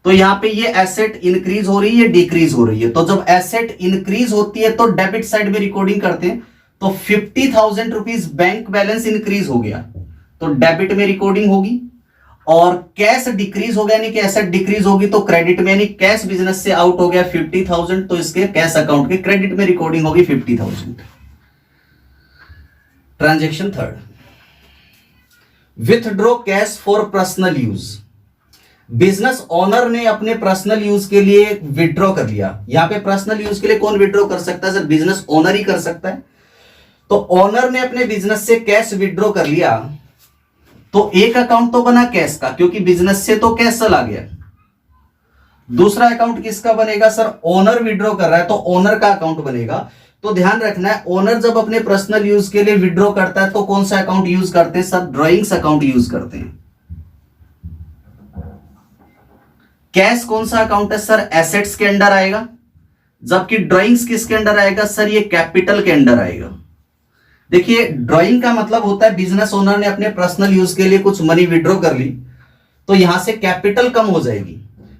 तो यहां पे ये एसेट इंक्रीज हो रही है, डिक्रीज हो रही है। तो जब एसेट इंक्रीज होती है तो डेबिट साइड में रिकॉर्डिंग करते हैं। तो 50,000 रुपीज बैंक बैलेंस इंक्रीज हो गया तो डेबिट में रिकॉर्डिंग होगी। और कैश डिक्रीज हो गया यानी कि एसेट डिक्रीज होगी तो क्रेडिट में, यानी कैश बिजनेस से आउट हो गया 50,000 तो इसके कैश अकाउंट के क्रेडिट में रिकॉर्डिंग होगी 50,000। Transaction 3 withdraw cash for personal use. Business owner ने अपने पर्सनल यूज के लिए विड्रॉ कर लिया। यहां पे पर्सनल यूज के लिए कौन विड्रॉ कर सकता है सर? बिजनेस ओनर ही कर सकता है। तो ओनर ने अपने बिजनेस से कैश विड्रॉ कर लिया तो एक अकाउंट तो बना कैश का, क्योंकि बिजनेस से तो कैश चला गया। दूसरा अकाउंट किसका बनेगा सर? ओनर विड्रॉ कर रहा है तो ओनर का अकाउंट बनेगा। तो ध्यान रखना है ओनर जब अपने पर्सनल यूज के लिए विड्रॉ करता है तो कौन सा अकाउंट यूज करते हैं सर? ड्राइंग्स अकाउंट यूज करते हैं। कैश कौन सा अकाउंट है सर? एसेट्स के अंडर आएगा। जबकि ड्राइंग्स किसके अंडर आएगा सर? ये कैपिटल के अंडर आएगा। देखिए ड्राइंग का मतलब होता है बिजनेस ओनर ने अपने पर्सनल यूज के लिए कुछ मनी विड्रॉ कर ली तो यहां से कैपिटल कम हो जाएगी।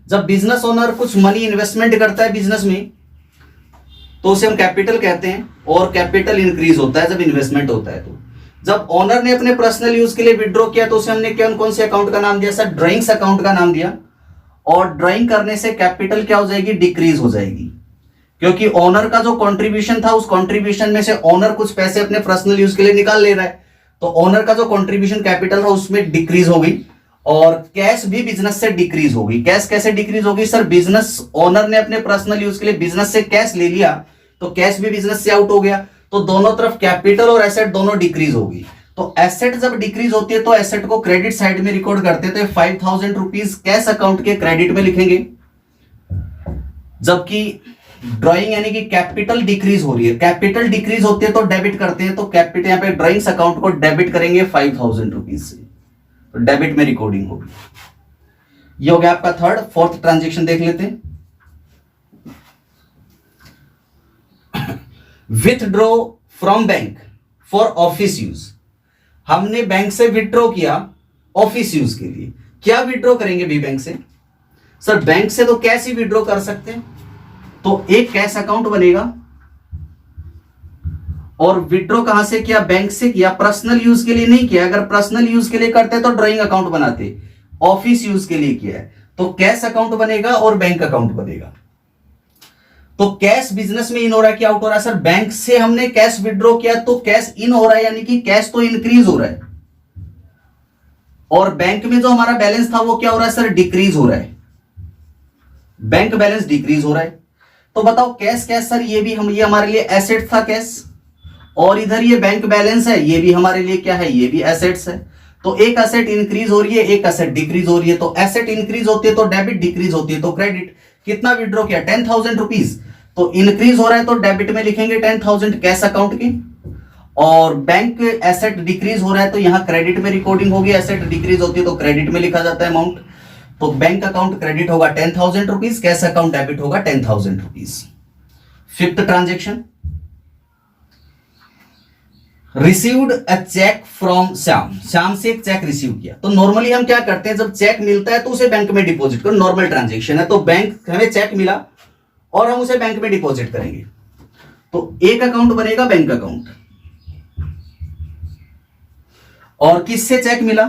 जब बिजनेस ओनर कुछ मनी इन्वेस्टमेंट करता है बिजनेस में तो उसे हम कैपिटल कहते हैं, और कैपिटल इंक्रीज होता है जब इन्वेस्टमेंट होता है। तो जब ओनर ने अपने पर्सनल यूज के लिए विड्रॉ किया तो उसे हमने कौन से अकाउंट का नाम दिया सर? ड्राइंग्स अकाउंट का नाम दिया। और ड्राइंग करने से कैपिटल क्या हो जाएगी? डिक्रीज हो जाएगी, क्योंकि ओनर का जो कंट्रीब्यूशन था उस कंट्रीब्यूशन में से ओनर कुछ पैसे अपने पर्सनल यूज के लिए निकाल ले रहा है। तो ओनर का जो कंट्रीब्यूशन कैपिटल था उसमें डिक्रीज हो गई और कैश भी बिजनेस से डिक्रीज हो गई। कैश कैसे डिक्रीज होगी सर? बिजनेस ओनर ने अपने पर्सनल यूज के लिए बिजनेस से कैश ले लिया तो कैश भी बिजनेस से आउट हो गया। तो दोनों तरफ कैपिटल और एसेट दोनों डिक्रीज होगी। तो एसेट जब डिक्रीज होती है तो एसेट को क्रेडिट साइड में रिकॉर्ड करते हैं। तो 5,000 रुपीज कैश अकाउंट के क्रेडिट में लिखेंगे, जबकि ड्रॉइंग यानी कि कैपिटल डिक्रीज हो रही है, कैपिटल डिक्रीज होती है तो डेबिट करते हैं, तो कैपिटल यहाँ पे ड्रॉइंग्स अकाउंट को डेबिट करेंगे 5000 रुपीज से, तो डेबिट में रिकॉर्डिंग होगी। ये हो गया आपका थर्ड। फोर्थ ट्रांजेक्शन देख लेते हैं। Withdraw from bank for office use, हमने बैंक से विथड्रॉ किया ऑफिस यूज के लिए। क्या विथड्रॉ करेंगे भी बैंक से? सर बैंक से तो कैश ही विथड्रॉ कर सकते हैं, तो एक कैश अकाउंट बनेगा। और विथड्रॉ कहां से किया? बैंक से किया, पर्सनल यूज के लिए नहीं किया। अगर पर्सनल यूज के लिए करते तो ड्राइंग अकाउंट बनाते, ऑफिस यूज के लिए किया है तो कैश अकाउंट बनेगा और बैंक अकाउंट बनेगा। तो कैश बिजनेस में इन हो रहा है कि आउट हो रहा है? सर बैंक से हमने कैश विथड्रॉ किया तो कैश इन हो रहा है, यानी कि कैश तो इंक्रीज हो रहा है, और बैंक में जो हमारा बैलेंस था वो क्या हो रहा है सर? डिक्रीज हो रहा है, बैंक बैलेंस डिक्रीज हो रहा है। तो बताओ कैश कैश सर, ये भी हम, ये हमारे लिए एसेट था कैश, और इधर ये बैंक बैलेंस है, ये भी हमारे लिए क्या है? ये भी एसेट्स है। तो एक एसेट इंक्रीज हो रही है, एक एसेट डिक्रीज हो रही है। तो एसेट इंक्रीज होती है तो डेबिट, डिक्रीज होती है तो क्रेडिट। कितना विड्रॉ किया? 10,000 रुपीज। तो इंक्रीज हो रहा है तो डेबिट में लिखेंगे 10,000 कैश अकाउंट की, और बैंक एसेट डिक्रीज हो रहा है तो यहां क्रेडिट में रिकॉर्डिंग होगी। एसेट डिक्रीज होती है तो क्रेडिट में लिखा जाता है अमाउंट। तो बैंक अकाउंट क्रेडिट होगा 10,000 रुपीज, कैश अकाउंट डेबिट होगा 10,000 rupees. Fifth transaction, received a cheque from Shyam, Shyam से एक चेक रिसीव किया। तो नॉर्मली हम क्या करते हैं, जब चेक मिलता है तो उसे बैंक में डिपॉजिट करो, नॉर्मल ट्रांजेक्शन है। तो बैंक, हमें चेक मिला और हम उसे बैंक में डिपॉजिट करेंगे, तो एक अकाउंट बनेगा बैंक अकाउंट। और किससे चेक मिला?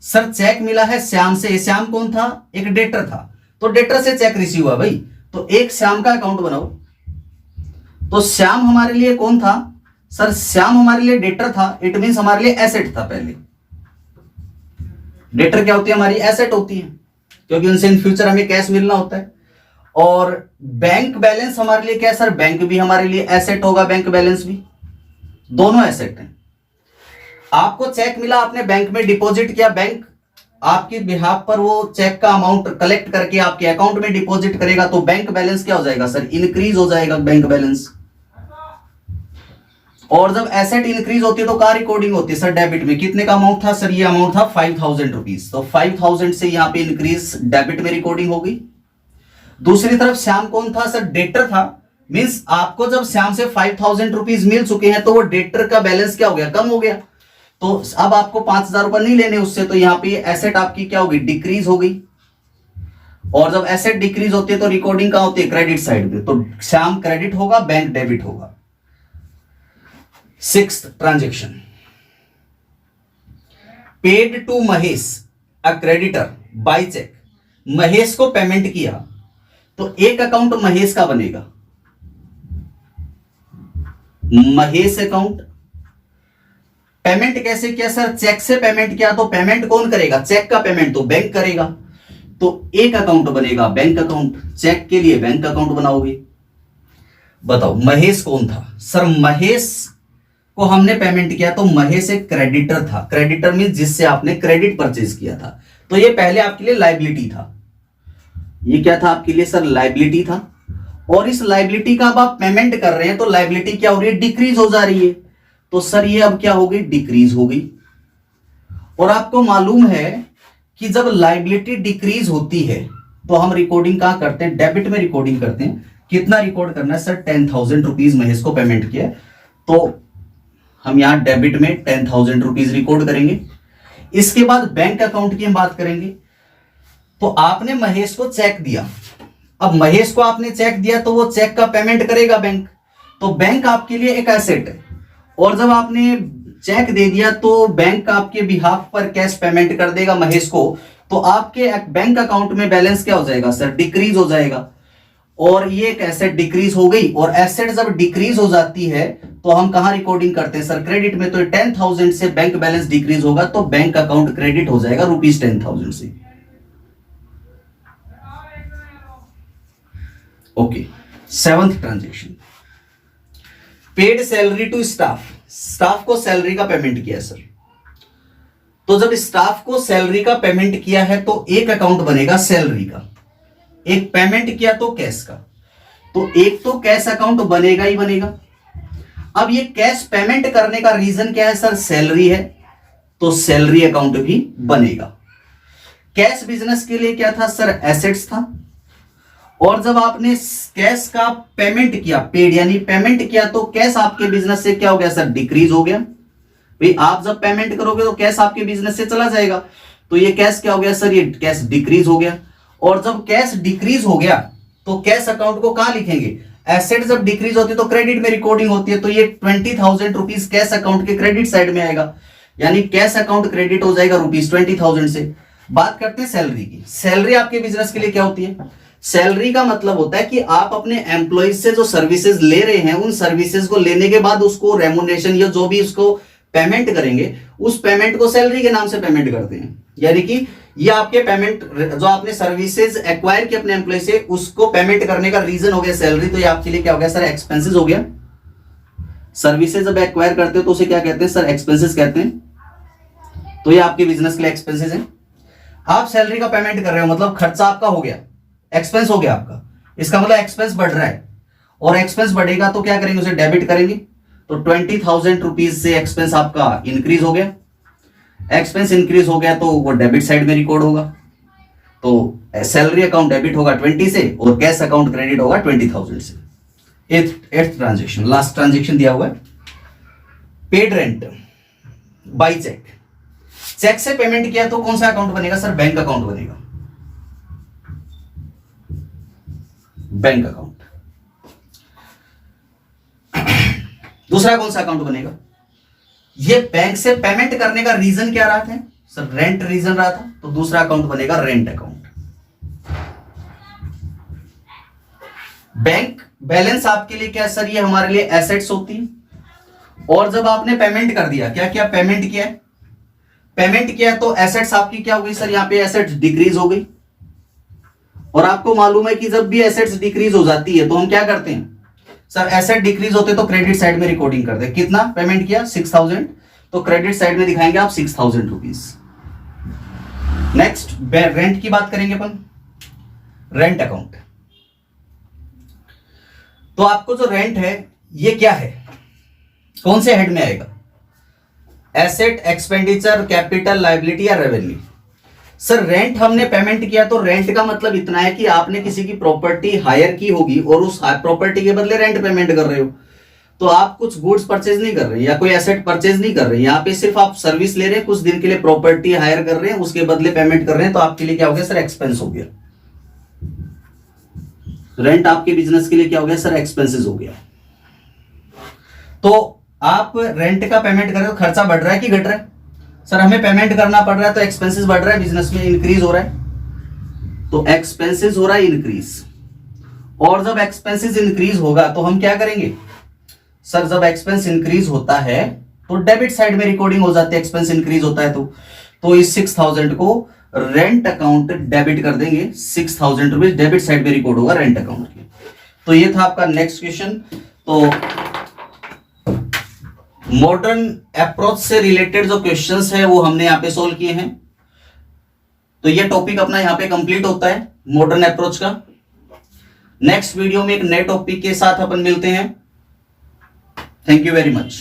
सर चेक मिला है श्याम से। श्याम कौन था? एक डेटर था, तो डेटर से चेक रिसीव हुआ भाई, तो एक श्याम का अकाउंट बनाओ। तो श्याम हमारे लिए कौन था? सर श्याम हमारे लिए डेटर था, इट मींस हमारे लिए एसेट था। पहले डेटर क्या होती है? हमारी एसेट होती है, क्योंकि उनसे इन फ्यूचर हमें कैश मिलना होता है। और बैंक बैलेंस हमारे लिए क्या है? सर बैंक भी हमारे लिए एसेट होगा, बैंक बैलेंस भी, दोनों एसेट हैं। आपको चेक मिला, आपने बैंक में डिपॉजिट किया, बैंक आपके बिहाफ पर वो चेक का अमाउंट कलेक्ट करके आपके अकाउंट में डिपॉजिट करेगा, तो बैंक बैलेंस क्या हो जाएगा सर? इंक्रीज हो जाएगा बैंक बैलेंस। और जब एसेट इंक्रीज होती है तो कहां रिकॉर्डिंग होती है सर? डेबिट में। कितने का अमाउंट था सर? ये अमाउंट था 5,000 रुपीज, तो 5,000 से यहां पे इंक्रीज डेबिट में रिकॉर्डिंग होगी। दूसरी तरफ श्याम कौन था सर? डेटर था, मींस आपको जब श्याम से 5,000 रुपीज मिल चुके हैं तो वो डेटर का बैलेंस क्या हो गया? कम हो गया। तो अब आपको 5,000 रुपए नहीं लेने उससे, तो यहां पे एसेट आपकी क्या होगी? डिक्रीज हो गई। और जब एसेट डिक्रीज होती है तो रिकॉर्डिंग कहां होती है? क्रेडिट साइड में। तो श्याम क्रेडिट होगा, बैंक डेबिट होगा। Sixth transaction, paid to Mahesh a creditor by cheque, Mahesh को पेमेंट किया, तो एक अकाउंट महेश का बनेगा, महेश अकाउंट। पेमेंट कैसे किया सर? चेक से पेमेंट किया, तो पेमेंट कौन करेगा? चेक का पेमेंट तो बैंक करेगा, तो एक अकाउंट बनेगा बैंक अकाउंट। चेक के लिए बैंक अकाउंट बनाओगे। बताओ महेश कौन था? सर महेश को हमने पेमेंट किया, तो महेश एक क्रेडिटर था। क्रेडिटर मीन जिससे आपने क्रेडिट परचेज किया था, तो ये पहले आपके लिए लायबिलिटी था। ये क्या था आपके लिए सर? लायबिलिटी था। और इस लायबिलिटी का अब आप पेमेंट कर रहे हैं, तो लायबिलिटी क्या हो रही है? डिक्रीज हो जा रही है। तो सर ये अब क्या हो गई? डिक्रीज हो गई। और आपको मालूम है कि जब लायबिलिटी डिक्रीज होती है तो हम रिकॉर्डिंग कहां करते हैं? डेबिट में रिकॉर्डिंग करते हैं। कितना रिकॉर्ड करना है सर? 10,000 रुपीज महेश को पेमेंट किया, तो हम यहां डेबिट में 10,000 रुपीज रिकॉर्ड करेंगे। इसके बाद बैंक अकाउंट की हम बात करेंगे। तो आपने महेश को चेक दिया, अब महेश को आपने चेक दिया तो वो चेक का पेमेंट करेगा बैंक, तो बैंक आपके लिए एक एसेट है। और जब आपने चेक दे दिया तो बैंक आपके बिहाफ पर कैश पेमेंट कर देगा महेश को, तो आपके बैंक अकाउंट में बैलेंस क्या हो जाएगा सर? डिक्रीज हो जाएगा। और ये एक एसेट डिक्रीज हो गई, और एसेट जब डिक्रीज हो जाती है तो हम कहां रिकॉर्डिंग करते हैं सर? क्रेडिट में। तो 10,000 से बैंक बैलेंस डिक्रीज होगा तो बैंक अकाउंट क्रेडिट हो जाएगा ₹10,000 से। Okay, seventh transaction, paid salary to staff, staff को सैलरी का पेमेंट किया सर। तो जब स्टाफ को सैलरी का पेमेंट किया है तो एक अकाउंट बनेगा सैलरी का, एक पेमेंट किया तो कैश का। तो एक तो कैश अकाउंट बनेगा ही बनेगा। अब ये कैश पेमेंट करने का रीजन क्या है सर? सैलरी है, तो सैलरी अकाउंट भी बनेगा। कैश बिजनेस के लिए क्या था सर? एसेट्स था। और जब आपने कैश का पेमेंट किया, पेड यानी पेमेंट किया, तो कैश आपके बिजनेस से क्या हो गया सर? डिक्रीज हो गया। भाई आप जब पेमेंट करोगे तो कैश आपके बिजनेस से चला जाएगा, तो ये कैश क्या हो गया सर? ये कैश डिक्रीज हो गया। और जब कैश डिक्रीज हो गया तो कैश अकाउंट को कहां लिखेंगे? एसेट जब डिक्रीज होती है तो क्रेडिट में रिकॉर्डिंग होती है, तो ये 20,000 रुपीज कैश अकाउंट के क्रेडिट साइड में आएगा, यानी कैश अकाउंट क्रेडिट हो जाएगा ₹20,000 से। बात करते हैं सैलरी की। सैलरी आपके बिजनेस के लिए क्या होती है? सैलरी का मतलब होता है कि आप अपने एम्प्लॉइज से जो सर्विसेज ले रहे हैं, उन सर्विसेज को लेने के बाद उसको रेमुनेशन या जो भी उसको पेमेंट करेंगे, उस पेमेंट को सैलरी के नाम से पेमेंट करते हैं। यानी कि ये आपके पेमेंट जो आपने सर्विसेज एक्वायर की अपने एम्प्लॉय से, उसको पेमेंट करने का रीजन हो गया सैलरी। तो ये आपके लिए क्या हो गया सर? एक्सपेंसेस हो गया। सर्विसेज जब एक्वायर करते हो तो उसे क्या कहते हैं सर? एक्सपेंसेस कहते हैं। तो ये आपके बिजनेस के लिए एक्सपेंसेस है। आप सैलरी का पेमेंट कर रहे हो, मतलब खर्चा आपका हो गया, एक्सपेंस हो गया आपका। इसका मतलब एक्सपेंस बढ़ रहा है, और एक्सपेंस बढ़ेगा तो क्या करेंगे? उसे डेबिट करेंगे। तो 20,000 रुपीज से एक्सपेंस आपका इंक्रीज हो गया। एक्सपेंस इंक्रीज हो गया तो वो डेबिट साइड में रिकॉर्ड होगा। तो सैलरी अकाउंट डेबिट होगा 20 से, और कैश अकाउंट क्रेडिट होगा 20,000 से। एट्थ ट्रांजेक्शन, लास्ट ट्रांजेक्शन दिया हुआ है, paid rent by cheque. Cheque से पेमेंट किया तो कौन सा अकाउंट बनेगा सर? बैंक अकाउंट बनेगा, बैंक अकाउंट। दूसरा कौन सा अकाउंट बनेगा? ये बैंक से पेमेंट करने का रीजन क्या रहा था सर? रेंट रीजन रहा था, तो दूसरा अकाउंट बनेगा रेंट अकाउंट। बैंक बैलेंस आपके लिए क्या सर? ये हमारे लिए एसेट्स होती है। और जब आपने पेमेंट कर दिया, क्या क्या पेमेंट किया? पेमेंट किया तो एसेट्स आपकी क्या हो गई सर? यहां पे एसेट्स डिक्रीज हो गई। और आपको मालूम है कि जब भी एसेट्स डिक्रीज हो जाती है तो हम क्या करते हैं सर? एसेट डिक्रीज होते तो क्रेडिट साइड में रिकॉर्डिंग करते हैं। कितना पेमेंट किया? 6,000, तो क्रेडिट साइड में दिखाएंगे आप 6,000 रुपीज। नेक्स्ट रेंट की बात करेंगे अपन, रेंट अकाउंट। तो आपको जो रेंट है ये क्या है? कौन से हेड में आएगा? एसेट, एक्सपेंडिचर, कैपिटल, लायबिलिटी या रेवेन्यू? सर रेंट हमने पेमेंट किया, तो रेंट का मतलब इतना है कि आपने किसी की प्रॉपर्टी हायर की होगी और उस प्रॉपर्टी के बदले रेंट पेमेंट कर रहे हो। तो आप कुछ गुड्स परचेज नहीं कर रहे या कोई एसेट परचेज नहीं कर रहे, यहाँ पे सिर्फ आप सर्विस ले रहे हैं, कुछ दिन के लिए प्रॉपर्टी हायर कर रहे हैं, उसके बदले पेमेंट कर रहे हैं, तो आपके लिए क्या हो गया सर? एक्सपेंस हो गया। रेंट आपके बिजनेस के लिए क्या हो गया सर? एक्सपेंसेस हो गया। तो आप रेंट का पेमेंट कर रहे हो, खर्चा बढ़ रहा है कि घट रहा है? सर हमें पेमेंट करना पड़ रहा है तो एक्सपेंसेस बढ़ रहा है, बिजनेस में इंक्रीज हो रहा है, तो एक्सपेंसेस हो रहा है इंक्रीज। और जब एक्सपेंसेस इंक्रीज होगा तो हम क्या करेंगे सर? जब एक्सपेंस इंक्रीज होता है तो डेबिट साइड में रिकॉर्डिंग हो जाती है, एक्सपेंस इंक्रीज होता है तो इस 6,000 को रेंट अकाउंट डेबिट कर देंगे। 6,000 रुपीज डेबिट साइड में रिकॉर्ड होगा रेंट अकाउंट के। तो ये था आपका नेक्स्ट क्वेश्चन। तो मॉडर्न अप्रोच से रिलेटेड जो क्वेश्चंस है वो हमने यहां पे सोल्व किए हैं। तो ये टॉपिक अपना यहां पे कंप्लीट होता है मॉडर्न अप्रोच का। नेक्स्ट वीडियो में एक नए टॉपिक के साथ अपन मिलते हैं। Thank you very much.